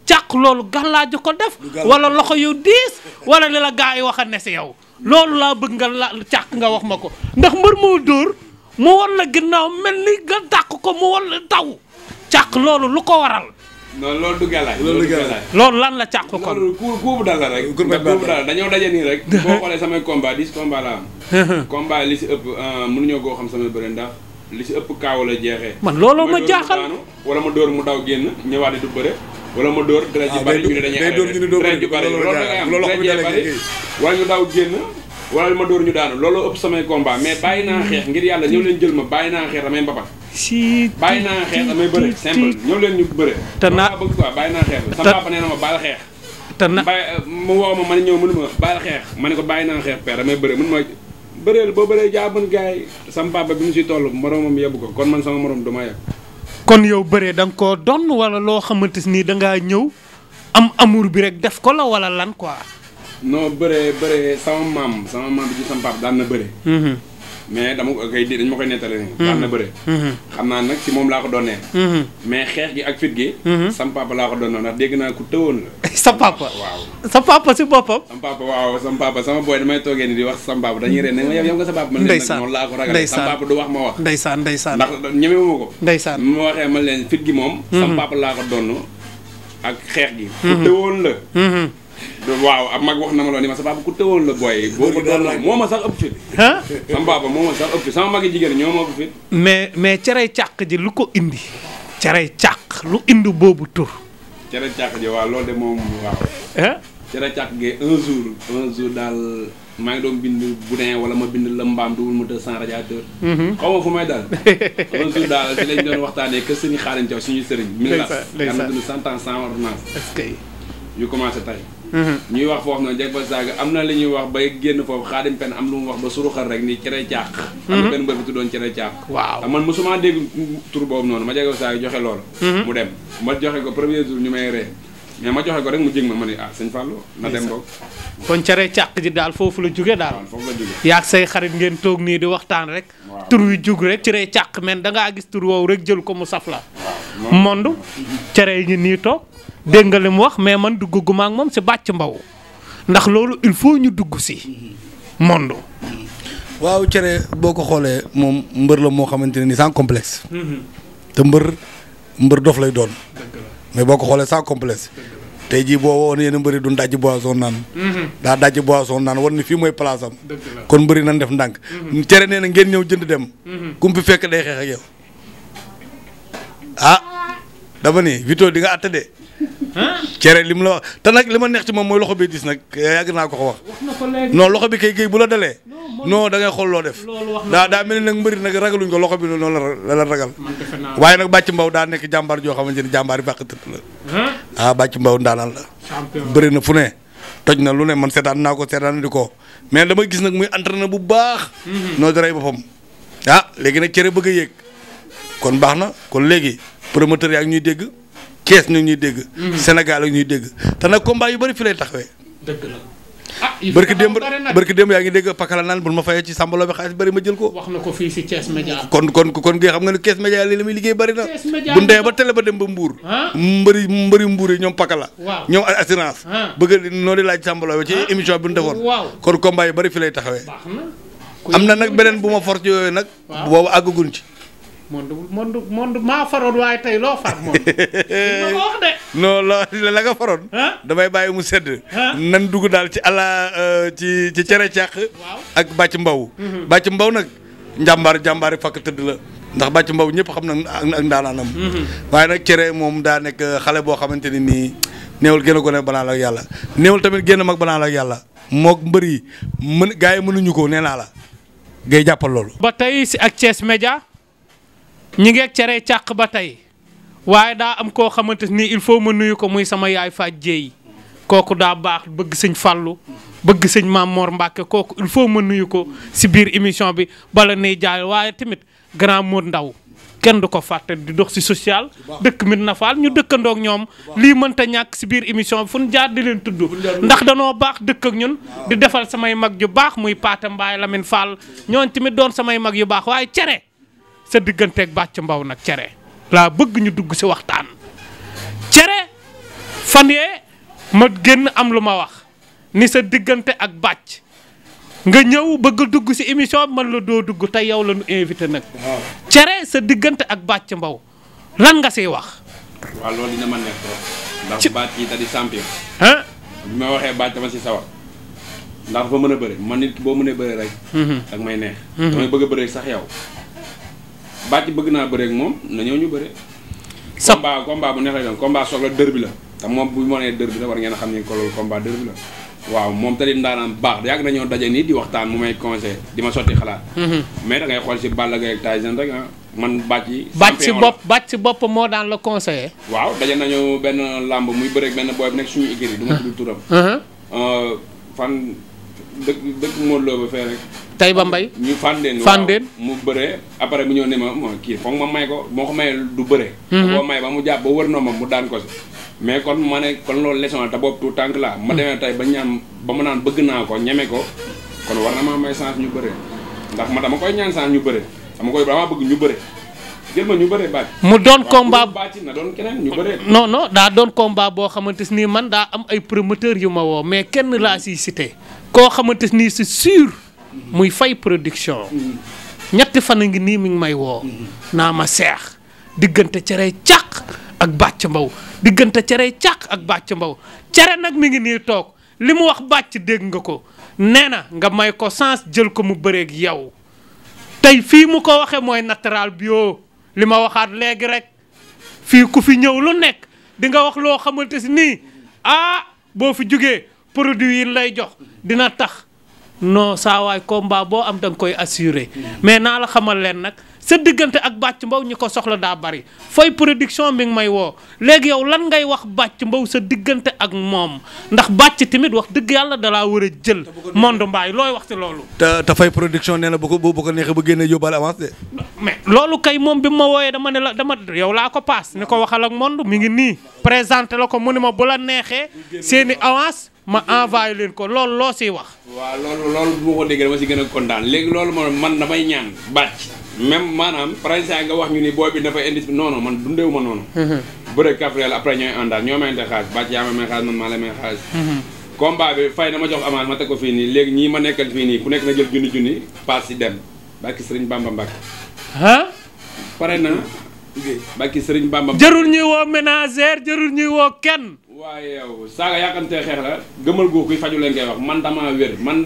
càq loolu gàllaaju ko def wala loxo yu diis wala li la gaa yi wax a ne si yow loolu laa bëgg nga la càq nga wax ma ko ndax mbër moo dóor mu war la ginnaaw mel ni nga dàq ko mu war la taw càq loolu lu ko waral. non loolu du galaay. loolu du galaay. loolu lan la càq kon. loolu kuubu dal la rek. kuubu dal dañoo daje nii rek. boo xoolee samay combat 10 combat la am. combat li si ëpp mënuñoo koo xam samay bëre ndax li si ëpp kaaw la jeexee. man looloo ma jaaxal wala ma dóor mu daw génn ñëwaat di du bëre. wala ma dóor deret ji bari ñu ne dañuy deret ji bari loolu ngay am deret ji bari wala ñu daw génn wala ma dóor ñu daanu looloo ëpp samay combat mais bàyyi naa xeex ngir yàlla ñëw leen jël ma bàyyi naa xeex damay mbapat si bàyyi naa xeex damay bëre simple ñëw leen ñu bëre te naa bëgg quoi bàyyi naa xeex sama papa nee na ma bàyyi xeex te na mu woo ma man ñëw mënu ma bàyyi xeex ma ne ko bàyyi naa xeex père damay bëre mën ma bëreel boo bëree jaa mën gars yi sama papa bi mu si toll moromam yebbu ko kon man sama morom du ma yeb kon yow bëree da nga koo donn wala loo xamante ni da ngaa ñëw am amour bi rek def ko la wala lan quoi. non bëree sama maam bi ci sama papa daan na bëre. mais dama ko koy dañ ma koy nettali nii. daan na bëre. xam naa nag si moom laa ko doonee. mais xeex gi ak fit gi. sama papa laa ko doonoo ndax dégg naa ku tëwoon la. sa papa waaw. sa papa si boppam. sama papa waaw sama papa sama boy damay toogee ni di wax sama papa dañuy reen ne ma yow nga sa papa. ndeysaan man leen nag noonu laa ko ragalee sama papa du wax ma wax. ndeysaan ndax ñemewuma ko. ndeysaan ma waxee man leen fit gi moom. sama papa laa ko doon ak xeex gi. ku tëwoon la. waaw ab mag wax na ma loolu ni ma sa papa ku tëwoon la booy. boo ko doon moo ma sax ëpp fit. sama papa moo ma sax ëpp fit sama magi jigéen ñoo ma ëpp fit. mais cerey càq ji lu ko indi. cerey càq lu indi boobu tur. cere càq ji waaw loolu de moom waaw. cere càq gi un jour daal maa ngi doon bind boudin wala ma bind la mbaam duwul moteur sans radiateur. xaw ma fu may dal. un jour daal ci lañ doon waxtaanee que sëriñ Xaadim Thiaw suñu sëriñ. ndeysaan yàlla dund 100 ans sans ordonnance. est-ce que. ñu commencé tey. ñuy wax foofu noonu jeg ba saaga am na li ñuy wax bay génn foofu Xaadim Pen am lu mu wax ba suruxal rek ni cere càq. am na benn mbër bi tuddoon cere càq. waaw man mosuma dégg tur boobu noonu ma jeg ba saaga joxe loolu. mu dem ma joxe ko premier jour ñu may ree mais ma joxe ko rek mu jég ma ni sëñ Fallou na dem boog. kon cere càq ji daal foofu la jóge daal. waaw foofu la jóge. yaa ak say xarit ngeen toog nii di waxtaan rek. waaw tur wi jug rek cere càq men da ngaa gis tur woowu rek jël ko mu saf la. monde cere yi ñu nii toog dégg nga li mu wax mais man dugguma ak moom si bàcc mbaw ndax loolu il faut ñu dugg si monde. waaw cere boo ko xoolee moom mbër la moo xamante ne ni sans complexe. te mbër dof lay doon. mais boo ko xoolee sans complexe. tey jii boo woon yéen a mbëri du dajji boisson naan. daa dajji boisson naan war ni fii mooy place am. kon mbëri nan def ndànk. cere nee na ngeen ñëw jënd dem. kum fi fekk day xeex ak yow. ah dama ni Vito di nga àtte de. cere li mu la wax te nag li ma neex ci moom mooy loxo bi dis nag yàgg naa ko wax. non loxo bi kay géey bu la dalee. non da ngay xool loo def. daa mel ni nag mbëri nag ragaluñ ko loxo bi noonu la ragal. waaye nag bàcc mbaw daa nekk jàmbaar joo xamante ni jàmbaar yi fàq tëdd la. ah bàcc mbaw ndaanaan la. bëri na fu ne toj na lu ne man seetaan naa ko seetaan di ko mais dama gis nag muy entraîné bu baax. noo daray boppam. ah léegi nag cere bëgg a yéeg kon baax na kon léegi promoteur yaa ngi ñuy dégg. Kees ñu ñuy dégg. Sénégal ak ñuy dégg te nag combat yu bëri fi lay taxawee. dëgg la barki démb yaa ngi dégg pakala naan bu ma fayee ci sàmbaloo bi xaalis bëri ma jël ko. wax na ko fii si Thiès Média. kon ngay xam nga ne Thiès Média lii la muy liggéey bëri na. bu ndee ba télé ba dem ba Mbour. mbëri Mbour yi ñoom pakala. waaw ñoom assurance. bëgg noo di laaj sàmbaloo bi ci émission bi ñu defoon. kon combat yu bëri fi lay taxawee. am na nag beneen bu ma force yooyu nag. boobu àggaguñ ci. monde maa faroon waaye tey loo far moom. ma ko wax de. non la nga faroon. damay bàyyi mu sedd. nan dugg daal ci ci cere càq. ak bàcc mbaw. bàcc mbaw nag jàmbaari fakk tëdd la ndax bàcc mbaw ñëpp xam na ak ndaanaanam. waaye nag cere moom daa nekk xale boo xamante ni nii néewul gën a gone banaa la ak yàlla néewul tamit génn mag banaa la ak yàlla mook mbër yi gars yi mënuñu ko nee naa la ngay jàppal loolu. ba tey si ak Thiès Média ñi ngeeg cere càq ba tey waaye daa am koo xamante ni il faut ma nuyu ko muy sama yaay Faaj Jéey kooku daa baax bëgg sëñ Fallu bëgg sëñ Maam Mor Mbàkke kooku il faut ma nuyu ko si biir émission bi bala nay jaay waaye tamit grand Modou Ndaw kenn du ko fàtte di dox si social dëkk mit na faal ñu dëkkandoog ñoom lii mënta ñàkk si biir émission bi fu ñu jaar di leen tudd ndax danoo baax dëkk ak ñun di defal samay mag yu baax muy Paate Mbaay Lamine Fall ñooñ tamit doon samay mag yu baax waaye cere sa digganteeg bàcc mbaw nag cere laa bëgg ñu dugg si waxtaan cere fan yee ma génn am lu ma wax ni sa diggante ak bàcc nga ñëw bëgg dugg ci émission man la doo dugg te yow la ñu invité nag. waaw cere sa diggante ak Bathie Mbow lan nga siy wax. waaw loolu dina ma nekk trop. ndax Bathie da di champion. ah. bi ma waxee Bathie dama si sawar ndax dafa mën a bëre man nit boo mënee bëre rek. ak may neex. damay bëgg a bëre sax yow. Bathie bëgg naa bëre ak moom na ñëw ñu bëre. sa combat bu neex lay doon combat soog la dër bi la. te moom bu ma nee dër bi la war ngeen a xam ni ko loolu combat dër bi la. waaw moom tamit ndaanaan baax yàgg nañoo daje nii di waxtaan mu may conseil di ma sotti xalaat. mais da ngay xool si Balla Gaye ak Tyson rek ah man Bathie. Bathie si bopp moo daan la conseillé. waaw daje nañu benn làmb muy bëreeg benn booy bu nekk suñu écurie du ma tudd turam. fan dëkk Modou Lo ba fee rek. tey ba mbay. ñu Fandène mu bëree après mu ñëw ne ma kii foog ma may ko moo ko mayee du bëree. boo may ba mu jàpp ba wër noomam mu daan ko si. mais kon ma ne kon loolu leçon la te boobu tout tànk la ma demee tey ba ñaan ba ma naan bëgg naa ko ñeme ko kon war na maa may chance ñu bëree ndax ma dama koy ñaan chance ñu bëree damaa bëgg ñu bëree jël ma ñu bëree Bathie. mu doon combat Bathie na doon keneen ñu bëree. non daa doon combat boo xamante ni man daa am ay promoteur yu ma woo mais kenn laa siy cité koo xamante ni c'est sûr muy Faye production ñetti fan a ngi nii mi ngi may woo naa ma seex diggante cere càq ak Bathie Mbow diggante cere càq ak Bathie Mbow cere nag mi ngi nii toog li mu wax Bathie dégg nga ko nee na nga may ko sens jël ko mu bëreeg yow tey fii mu ko waxee mooy natural bio li ma waxaat léegi rek fii ku fi ñëw lu nekk di nga wax loo xamante si nii boo fi jugee produit yi lay jox dina tax non saa waay combat boo am da nga koy assuré mais naa la xamal leen nag sa diggante ak Bathie Mbow ñi ko soxla daa bari Faye production mi ngi may woo léegi yow lan ngay wax Bathie Mbow sa diggante ak moom ndax Bathie tamit wax dëgg yàlla dalaa war a jël monde mbaay looy wax ci loolu. te Faye production nee na bu ko neexee ba génnee yóbbaale avance de. mais loolu kay moom bi ma wooyee dama ne la yow laa ko paas ni ko waxal ak monde mi ngi nii présenté la ko mu ne ma bu la neexee seeni avance ma envoyé leen ko loolu loo siy wax. waaw loolu bu ma ko déggee dama si gën a kontaan léegi loolu man damay ñaan Bathie même maanaam par exemple nga wax ñu ni booy bi dafay indi non man dundeewu ma noonu. bëre kafreel après ñooy àndaat ñoo mayante xaalis Bathie yaa ma may xaalis man maa la may xaalis. combat bi Faye dama jox avance ma teg ko fii nii léegi ñii ma nekkal fii nii ku nekk na jël junni paas si dem barki Sëriñ Bamba Mbacke. pare na barki Sëriñ Bamba. jarul ñuy woo ménagère jarul ñuy woo kenn. waaye yow saaga yàqantee xeex la gëmal goo kuy faju leen koy wax man damaa wér man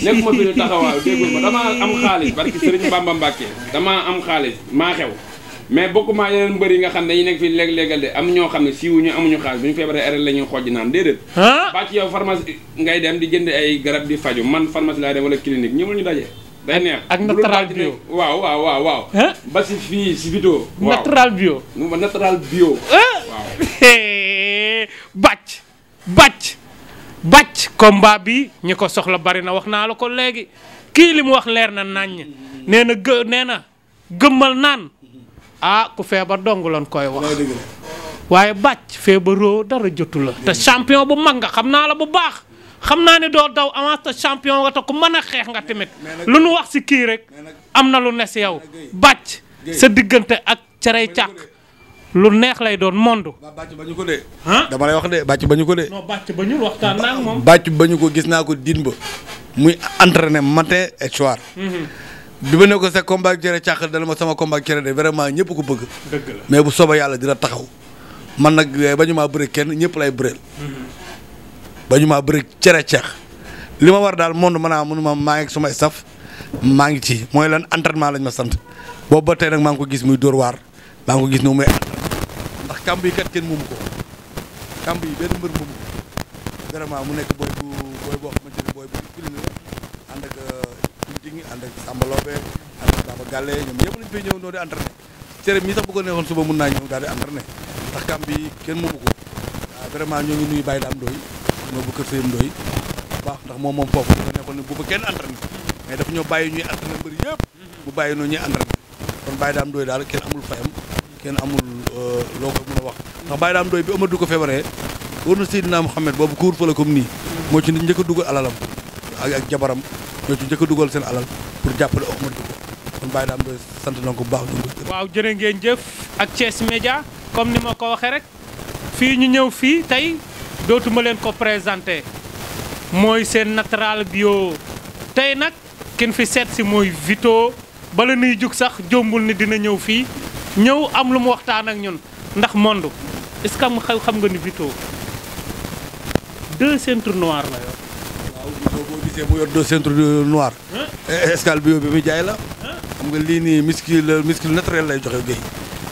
nekkuma fi ñu taxawaaw déggul ma damaa am xaalis barki Sëriñ Bamba Mbàkke damaa am xaalis maa xew mais bokkuma yeneen mbër yi nga xam ne dañuy nekk fii léeg-léegal de am ñoo xam ne siiwuñu amuñu xaalis bu ñu feebaree RL la ñuy xooj naan déedéet Bathie yow pharmacie ngay dem di jënd ay garab di faju man pharmacie laay dem wala clinique ñëwul ñu daje day neex ak natural bio waaw ba si fii si vidéo natural bio natural bio waaw Bathie combat bi ñi ko soxla bari na wax naa la ko léegi kii li mu wax leer na naññ nee na gëmmal naan ku feebar dong lan koy wax waaye Bathie feebaroo dara jotu la te champion bu mag nga xam naa la bu baax xam naa ne doo daw avance te champion nga te ku mën a xeex nga tamit lu nu wax si kii rek am na lu ne si yow Bathie sa diggante ak cerey càq lu neex lay doon monde. Bathie bañu ko de. dama lay wax de Bathie bañu ko de. non Bathie bañu waxtaan naa ak moom. Bathie bañu ko gis naa ko din ba muy entraîné matin et soir. bi ma ne ko sa combat ak cere càq dana ma sama combat ak cere de vraiment ñëpp ko bëgg. dëgg la mais bu soobee yàlla dina taxaw man nag bañu maa bëre kenn ñëpp lay bëreel. bañu maa bëre cere càq li ma war daal monde mënuma maa ngi sama staff maa ngi ci mooy lan entraînement lañ ma sant boobu ba tey nag maa ngi ko gis muy dóor waar maa ngi ko gis ne muy ndax kamb yi kat kenn moomu ko kamb yi benn mbër moomu ko vraiment mu nekk booy boo xamante ne booy bu discipliné la ànd ak Tinting ànd ak Samba Lobé ànd ak Baba Galle ñoom ñëpp lañ fay ñëw noo di entraîné cere mi sax bu ko neexoon suba mun naa ñëw daal di entraîné ndax kamb yi kenn moomu ko waaw vraiment ñoo ngi nuyu Baye Dame Ndoye ñoo bu kër Seyim Ndoye bu baax ndax moom foofu bu ko neexoon ne bu fa kenn entraîné mais dafa ñoo bàyyi ñuy entraîné mbër yëpp bu bàyyi noo ñuy entraîné kon Baye Dame Ndoye daal kenn amul fayam kenn amul loo ko mën a wax ndax Baye Dame Ndoye bi Amadou ko feebaree war na Seydina Mouhamed boobu kuur fa la comme nii moo ci njëkk a dugal alalam ak jabaram ñoo ci njëkk a dugal seen alal pour jàppale Amadou ko kon Baye Dame Ndoye sant na ko bu baax. waaw jërë ngeen jëf ak Thiès Média comme ni ma ko waxee rek fii ñu ñëw fii tey dootuma leen ko présenté mooy seen natural bio tey nag kin fi seet si mooy Vito bala nuy jug sax jombul ni dina ñëw fii ñëw am lu mu waxtaan ak ñun ndax Monde est-ce que xam nga ni Vito 2 ceintures noires la yor. waaw Vito boo gisee mu yor 2 ceintures noires. escale bio bi muy jaay la. xam nga lii nii muscle naturel lay joxe géey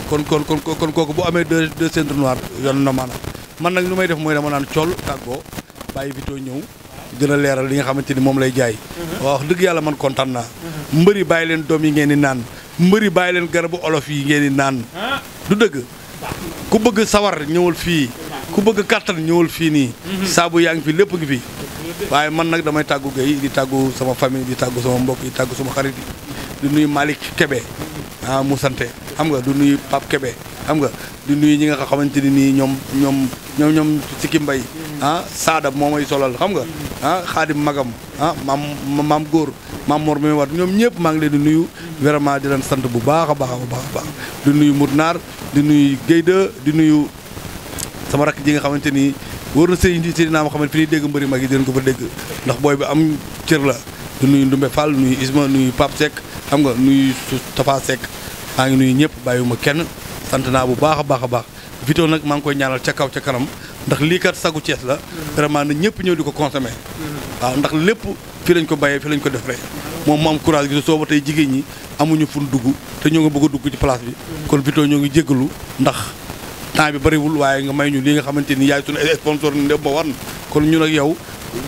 kon kooku bu amee 2 ceintures noires yoon na maanaam man nag lu may def mooy dama naan cool tàggoo bàyyi Vito ñëw. dina leeral li nga xamante ni moom lay jaay. wax dëgg yàlla man kontaan naa. mbëri bàyyi leen doom yi ngeen di naan mbëri bàyyi leen garabu olof yi ngeen di naan. du dëgg ku bëgg sawar ñëwal fii ku bëgg kàttan ñëwal fii nii. saabu yaa ngi fi lépp ngi fi. waaye man nag damay tàggu Guèye di tàggu sama famille di tàggu sama mbokk di tàggu sama xarit yi di nuyu Malick Kébé mu sante xam nga du nuyu Pape Kébé xam nga di nuyu ñi nga xamante ni nii ñoom Siki Mbay Saada moo may solal xam nga Xaadim Magam maam góor maam Mor mi war ñoom ñëpp maa ngi leen di nuyu vraiment di leen sant bu baax a baax di nuyu Mournar di nuyu Guèye di nuyu sama rakk ji nga xamante ni wóor na sëy si naa ma xamante fi ñuy dégg mbëri mag yi dinañ ko fa dégg ndax booy bi am cër la di nuyu Ndumbe Fall nuyu Isma nuyu Pape Seck xam nga nuyu Tafa Seck maa ngi nuyu ñëpp bàyyiwuma kenn sant naa bu baax a baax Vito nag maa ngi koy ñaanal ca kaw ca kanam ndax lii kat sagu Thiès la vraiment na ñëpp ñëw di ko consommer waaw ndax lépp fii lañ ko bàyyee fii lañ ko defee moom mu am courage gi soo ba tey jigéen ñi amuñu fun dugg te ñoo ngi bëgg a dugg ci place bi kon Vito ñoo ngi jéggalu ndax temps bi bëriwul waaye nga may ñu li nga xamante ni yaay suñu sponsor ni ndem ba war kon ñun ak yow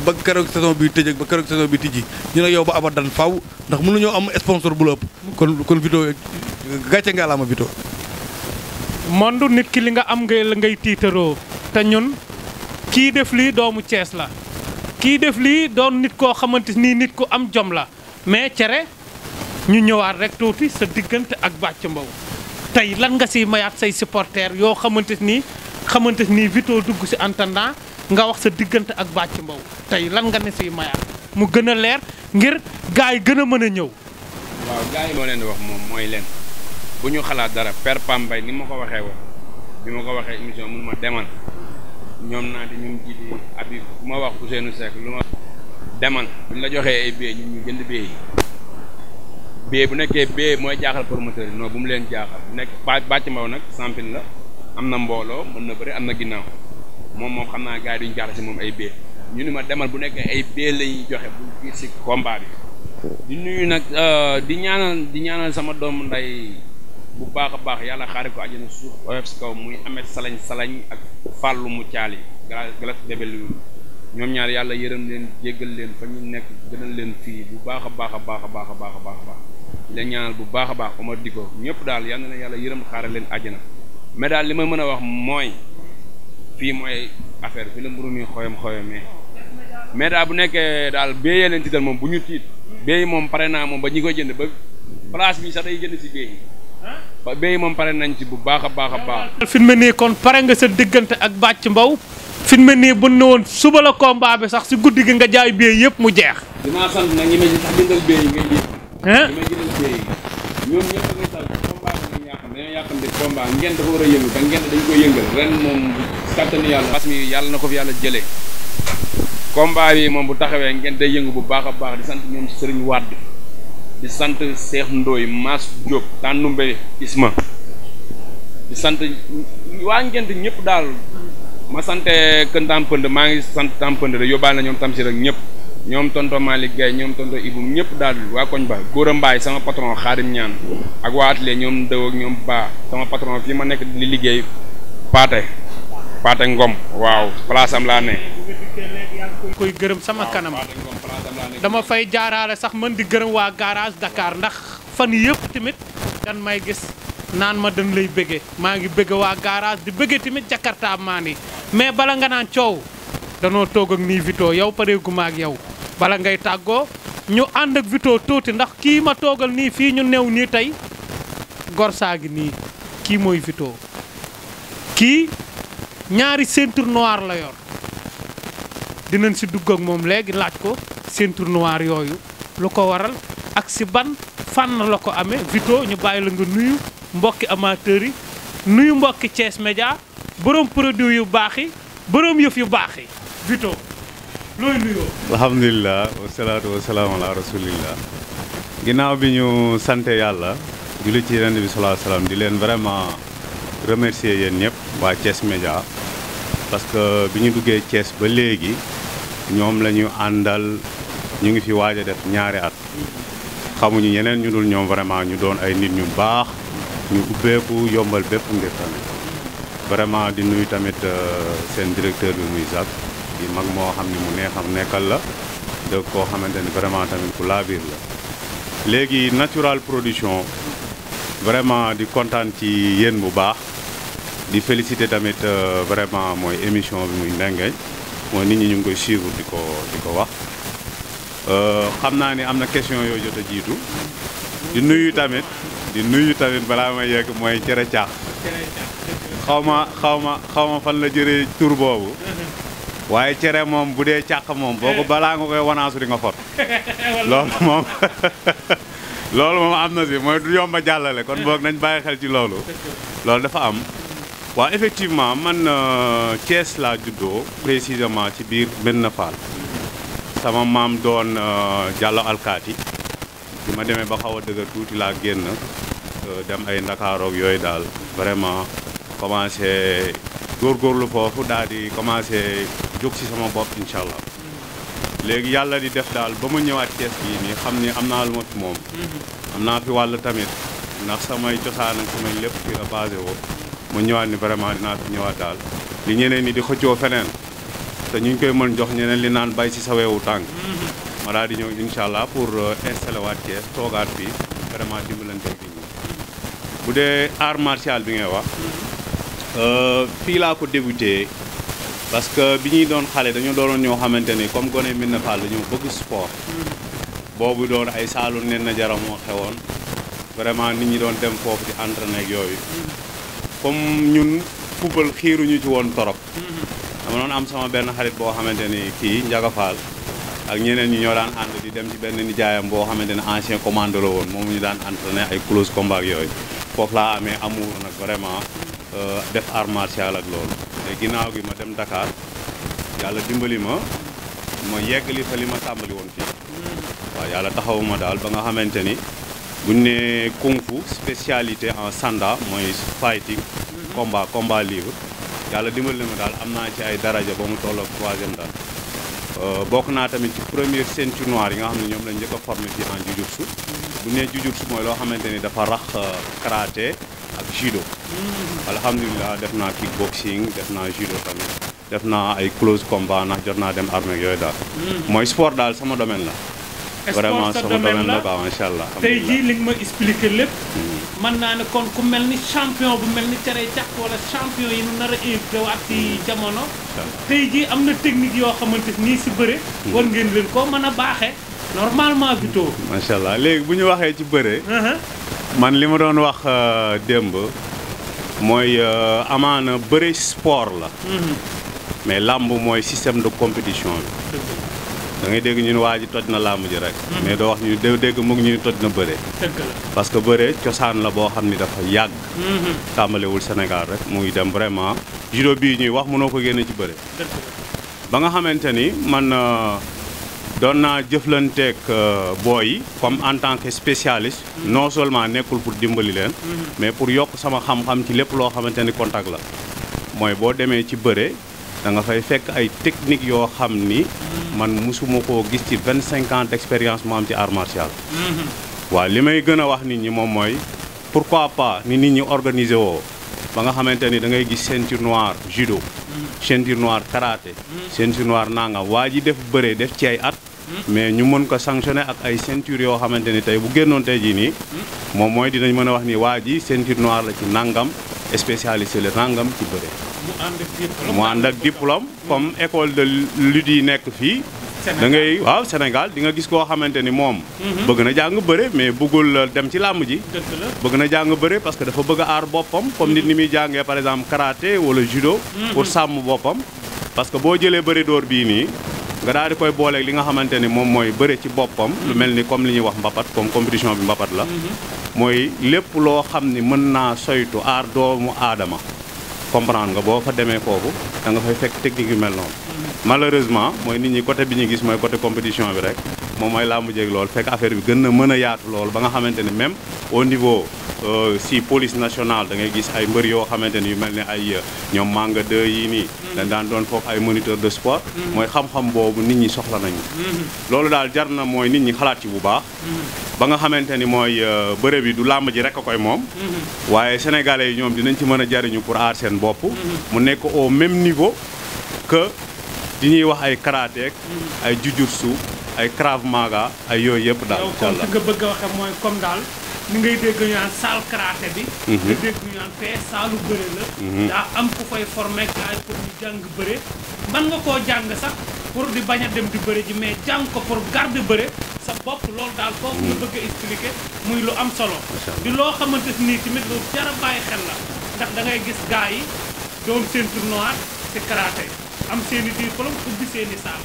ba keroog saison bi tëj ak ba keroog saison bi tijji ñun ak yow ba abadan faw ndax mënuñoo am sponsor bu la ëpp kon Vito gàcce nga la ma Vito. Monde nit ki li nga am ngay tiitaroo te ñun kii def lii doomu Thiès la kii def lii doon nit koo xamante ni nit ku am jom la mais cere ñu ñëwaat rek tuuti sa diggante ak Bathie Mbow tey lan nga si mayaat say supporters yoo xamante ni Vito dugg si entendant nga wax sa diggante ak Bathie Mbow tey lan nga ne siy mayaat mu gën a leer ngir gars yi gën a mën a ñëw. waaw gars yi moo leen di wax moom mooy leen bu ñu xalaat dara Père Pambay ni ma ko waxee woon bi ma ko waxee émission mun ma demal ñoom naa di ñoom jiiti abi bu ma wax Ousseynou Seck lu ma demal bu ñu la joxee ay billets ñu jënd billets yi billet bu nekkee billet mooy jaaxal promoteur yi non bu mu leen jaaxal bu nekk Bathie Mbow nag champion la am na mbooloo mën na bëri am na ginnaaw moom xam naa gars yi duñu jaaxal si moom ay billets ñu ni ma demal bu nekkee ay billets la ñuy joxe bu biir si combat bi di nuyu nag di ñaanal sama doomu nday bu baax a baax yàlla xaari ko àjjana suuf oyof si kaw muy amet salañ ak fàllu mu caali galas débel ñoom ñaar yàlla yërëm leen jéggal leen fa ñu nekk gënal leen fii bu baax a baax leen ñaanal bu baax a baax Omar Diko ñëpp daal yal na leen yàlla yërëm xaaral leen àjjana mais daal li ma mën a wax mooy fii mooy affaire fi la mburu mi xoyamee mais daal bu nekkee daal béyee leen tiital moom bu ñu tiit béy moom pare naa moom ba ñi koy jënd ba place bi sax day jënd si béy ba béy moom pare nañ ci bu baax a baax. fi mu ne nii kon pare nga sa diggante ak Bathie Mbow fi mu ne nii bu ne woon suba la combat bi sax si guddi gi nga jaay béy yëpp mu jeex. dinaa sant nag ñi ma sax jëndal béy yi ngay jënd. ñi may jëndal béy yi ñoom ñëpp ngay tal combat bi dañoo yàqam de combat ngeen dafa war a yëngu te ngeen dañ koy yëngal ren moom kattanu yàlla. parce que yàlla na ko fi yàlla jëlee combat bi moom bu taxawee ngeen day yëngu bu baax a baax di sant ñoom Serigne Wade di sant Cheikh Ndoye Mass Diop Tandumbe Isma di sant waa ngent ñëpp daal ma sante kën Tampënd maa ngi sant Tampënd de yóbbaale na ñoom Tamsir ak ñëpp ñoom tonton Malick Gueye ñoom tonton Ibou ñëpp daal waa koñ ba Góora Mbaay sama patron Xaadim Ñaan ak waa atelier ñoom Dëw ak ñoom Ba sama patron fii ma nekk li liggéey Paate Ngom waaw place am laa ne koy gërëm sama kanam dama fay jaaraale sax mën di gërëm waa garage Dakar ndax fan yëpp tamit dan may gis naan ma dañ lay bëgge maa ngi bëgge waa garage di bëgge tamit Jakarta maan yi mais bala nga naan coow danoo toog ak nii Vito yow pareeguma ak yow bala ngay tàggoo ñu ànd ak Vito tuuti ndax kii ma toogal nii fii ñu new nii tey gorsaa gi nii kii mooy Vito kii ñaari ceinture noire la yor dinañ si dugg ak moom léegi laaj ko ceinture noire yooyu lu ko waral ak si ban fànn la ko amee Vito ñu bàyyi la nga nuyu mbokki amateurs yi nuyu mbokki Thiès Média borom produit yu baax yi borom yëf yu baax yi Vito. looy nuyoo. alhamdulilah wasalaatu wasalaamu ala rasulillah ginnaaw bi ñu sante yàlla julli ci Yonent bi sallallahu alayhi wasallam di leen vraiment remercier yéen ñëpp waa Thiès Média parce que bi ñu duggee Thiès ba léegi ñoom la ñu àndal ñu ngi fi waaj a def ñaari at xamuñu ñeneen ñu dul ñoom vraiment ñu doon ay nit ñu baax ñu ubbeeku yombal bépp mbir tamit vraiment di nuyu tamit seen directeur bi muy Zak di mag moo xam ni mu neexam nekkal la de koo xamante ni vraiment tamit ku laabiir la léegi Natural Production vraiment di kontaan ci yéen bu baax di féliciter tamit vraiment mooy émission bi muy Ndengeñ mooy nit ñi ñu ngi koy suivre di ko wax xam naa ni am na question yooyu jot a jiitu di nuyu tamit balaa may yegg mooy cere caax xaw ma fan la jëree tur boobu waaye cere moom bu dee càq moom boo ko balaa nga koy wanaasu di nga fot loolu moom am na si mooy du yomba jàllale kon boog nañ bàyyi xel ci loolu dafa am waaw effectivement man Thiès laa juddoo précisément ci biir Médina Fall sama maam doon Diallo alkaati bi ma demee ba xaw a dëgër tuuti laa génn dem ay Ndakaaroog yooyu daal vraiment commencé góorgóorlu foofu daal di commencé jóg ci sama bopp incha allah léegi yàlla di def daal ba ma ñëwaat Thiès bii nii xam ni am naa lu ma fi moom am naa fi wàll tamit ndax samay cosaan ak samay lépp fi la basé woo ma ñëwaat ni vraiment dinaa fi ñëwaat daal li ñeneen ñi di xëccoo feneen te ñu ngi koy mën jox ñeneen li naan bay ci sa weewu tànk ma daal di ñëw incha allah pour installé waat Thiès toogaat fii vraiment dimbalante ak nit ñi bu dee art martial bi ngay wax fii laa ko débuté parce que bi ñuy doon xale dañoo doonoon ñoo xamante ni comme gone Médina Fall dañoo bëgg sport boobu doon ay saalu nen na jaram moo xewoon vraiment nit ñi doon dem foofu di entraîner ak yooyu comme ñun football xiiruñu ci woon torop dama doon am sama benn xarit boo xamante ni kii Ndiaga Fall ak ñeneen ñi ñoo daan ànd di dem ci benn nijaayam boo xamante ne ancien commando la woon moom ñu daan entraîner ay close combat ak yooyu foofu laa amee amour nag vraiment def art martial ak loolu te ginnaaw gi ma dem Dakar yàlla dimbali ma yeggali fa li ma tàmbali woon fii waaw yàlla taxawuma daal ba nga xamante ni buñ ne kung fu spécialité en sanda mooy fighting combat libre yàlla dimbali ma daal am naa ci ay daraja ba mu toll ak 3e daal bokk naa tamit ci première ceinture noire yi nga xam ne ñoom lañ njëkk a formé fii en jujutsu bu ne jujutsu mooy loo xamante ni dafa rax karaté ak judo alhamdulilah def naa kickboxing def naa judo tamit def naa ay close combat ndax jot naa dem armée yooyu daal mooy sport daal sama domaine la vraiment sama domaine la quoi macha allah tey jii li nga ma expliqué lépp mën naa ne kon ku mel ni champion bu mel ni Tere Càq wala champion yi nu nar a invité waat ci jamono tey jii am na technique yoo xamante nii si bëre war ngeen leen ko mën a baaxee normalement Vito macha allah léegi bu ñu waxee ci bëre man li ma doon wax démb mooy amaana bëre sport la mais làmb mooy système de compétition bi da ngay dégg ñu ne waa ji toj na làmb ji rek mais doo wax ñu dégg mu ngi ñu toj na bëre parce que bëre cosaan la boo xam ni dafa yàgg tàmbalewul Sénégal rek muy dem vraiment judo bii ñuy wax mënoo ko génne ci bëre ba nga xamante ni man doon naa jëflanteeg booy yi comme en tant que spécialiste non seulement nekkul pour dimbali leen mais pour yokk sama xam-xam ci lépp loo xamante ni contact la mooy boo demee ci bëre da nga fay fekk ay techniques yoo xam ni man musuma koo gis ci 25 ans d'expérience mu am ci art martial waaw li may gën a wax nit ñi moom mooy pourquoi pas ni nit ñi organiser woo ba nga xamante ni da ngay gis ceinture noire judo ceinture noire karaté ceinture noire nangam waa ji def bëre def ci ay at mais ñu mën ko sanctionner ak ay ceinture yoo xamante ni tey bu génnoon tey jii nii moom mooy dinañ mën a wax ni waa ji ceinture noire la ci nangam spécialisé la nangam ci bëre mu ànd ak diplôme comme école de lutte yi nekk fii da ngay waaw Sénégal di nga gis koo xamante ni moom bëgg na jàng bëre mais bëggul dem ci làmb ji bëgg na jàng bëre parce que dafa bëgg a aar boppam comme nit ni muy jàngee par exemple karaté wala judo pour sàmm boppam parce que boo jëlee bëre door bii nii nga daal di koy booleeg li nga xamante ni moom mooy bëre ci boppam lu mel ni comme li ñuy wax mbapat comme compétition bi mbapat la mooy lépp loo xam ni mën naa soytu aar doomu aadama comprendre nga boo fa demee foofu da nga fay fekk technique yu mel noonu malheureusement mooy nit ñi côté bi ñu gis mooy côté compétition bi rek moom mooy làmb jeeg loolu fekk affaire bi gën na mën a yaatu loolu ba nga xamante ne même au niveau si police nationale da ngay gis ay mbër yoo xamante ni yu mel ne ay ñoom Manga 2 yii nii dañ daan doon foofu ay moniteur de sport mooy xam-xam boobu nit ñi soxla nañu loolu daal jar na mooy nit ñi xalaat ci bu baax ba nga xamante ni mooy bëre bi du làmb ji rek a koy moom waaye sénégalais yi ñoom dinañ ci mën a jariñu pour aar seen bopp mu nekk au même niveau que di ñuy wax ay karaté ay jujutsu ay krav maga ay yooyu yëpp daal incha allah nga bëgg a waxe mooy comme daal ni ngay dégg ñu naan salle karaté bi nga dégg ñu naan fee saalu bëre la daa am ku fay formé ay pour ñu jàng bëre mën nga koo jàng sax pour di bañ a dem di bëre ji mais jàng ko pour garder bëre sa bopp loolu daal foofu nga bëgg a expliquer muy lu am solo di loo xamante nii tamit lu jar a bàyyi xel la ndax da ngay gis gars yi doon ceinture noire ci karaté am seen i diplôme ubbi seen i salle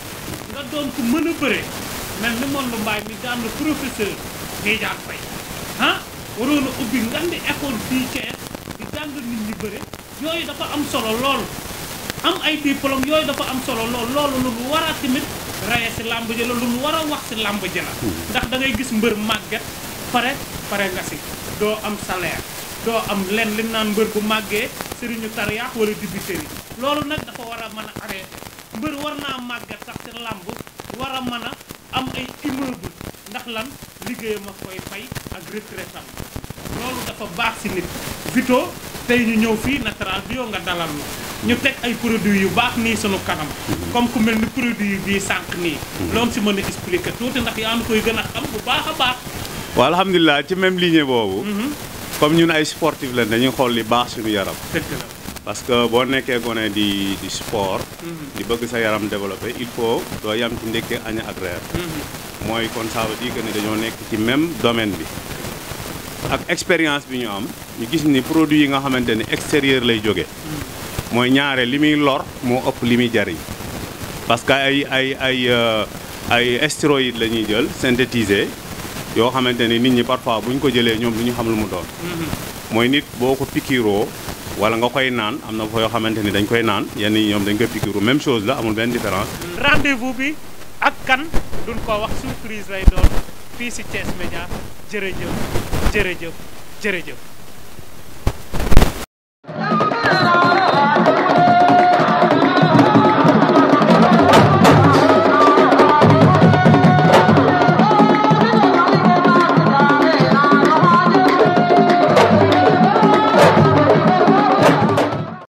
nga doon ku mën a bëre mel ni moom lu mbaay mi daan na professeur Tidiane Faye waroon a ubbi ngandi école fii Thiès di jàng nit ñi bëre yooyu dafa am solo lool am ay diplôme yooyu dafa am solo lool loolu lu mu war a tamit raye si làmb ji la lu mu war a wax si làmb ji la ndax da ngay gis mbër màgget pare nga si doo am salaire doo am len li naan mbër bu màggee sëriñu tariyaax wala dibiteri loolu nag dafa war a mën a arrêté mbër war naa màgget sax si làmb war a mën a am ay immeuble ndax lan liggéeyam a koy fay ak retraitam loolu dafa baax si nit Vito tey ñu ñëw fii Natural Bio nga dalal ñu teg ay produits yu baax nii sunu kanam comme ku mel ni produit bii sànq nii loolu si mën a expliquer tuuti ndax yaa ngi koy gën a xam bu baax a baax waaw alhamdulilah ci même ligne boobu comme ñun ay sportif lañ dañuy xool li baax suñu yaram dëgg la parce que boo nekkee gone di sport di bëgg sa yaram développé il faut doo yam ci ndekkee añ ak reer mooy kon ça veut dire que ne dañoo nekk ci même domaine bi ak expérience bi ñu am ñu gis ni produit yi nga xamante ni extérieur lay jóge mooy ñaare li muy lor moo ëpp li muy jariñ parce que ay stéroïdes la ñuy jël synthétisé yoo xamante ni nit ñi parfois bu ñu ko jëlee ñoom du ñu xam lu mu doon mooy nit boo ko pikiiroo wala nga koy naan am na fa yoo xamante ni dañ koy naan yenn yi ñoom dañ koy pikiiroo même chose la amul benn différence rendez-vous bi ak kan duñ ko wax surprise lay doon fii si Thiès Média jërëjëf jërëjëf jërëjëf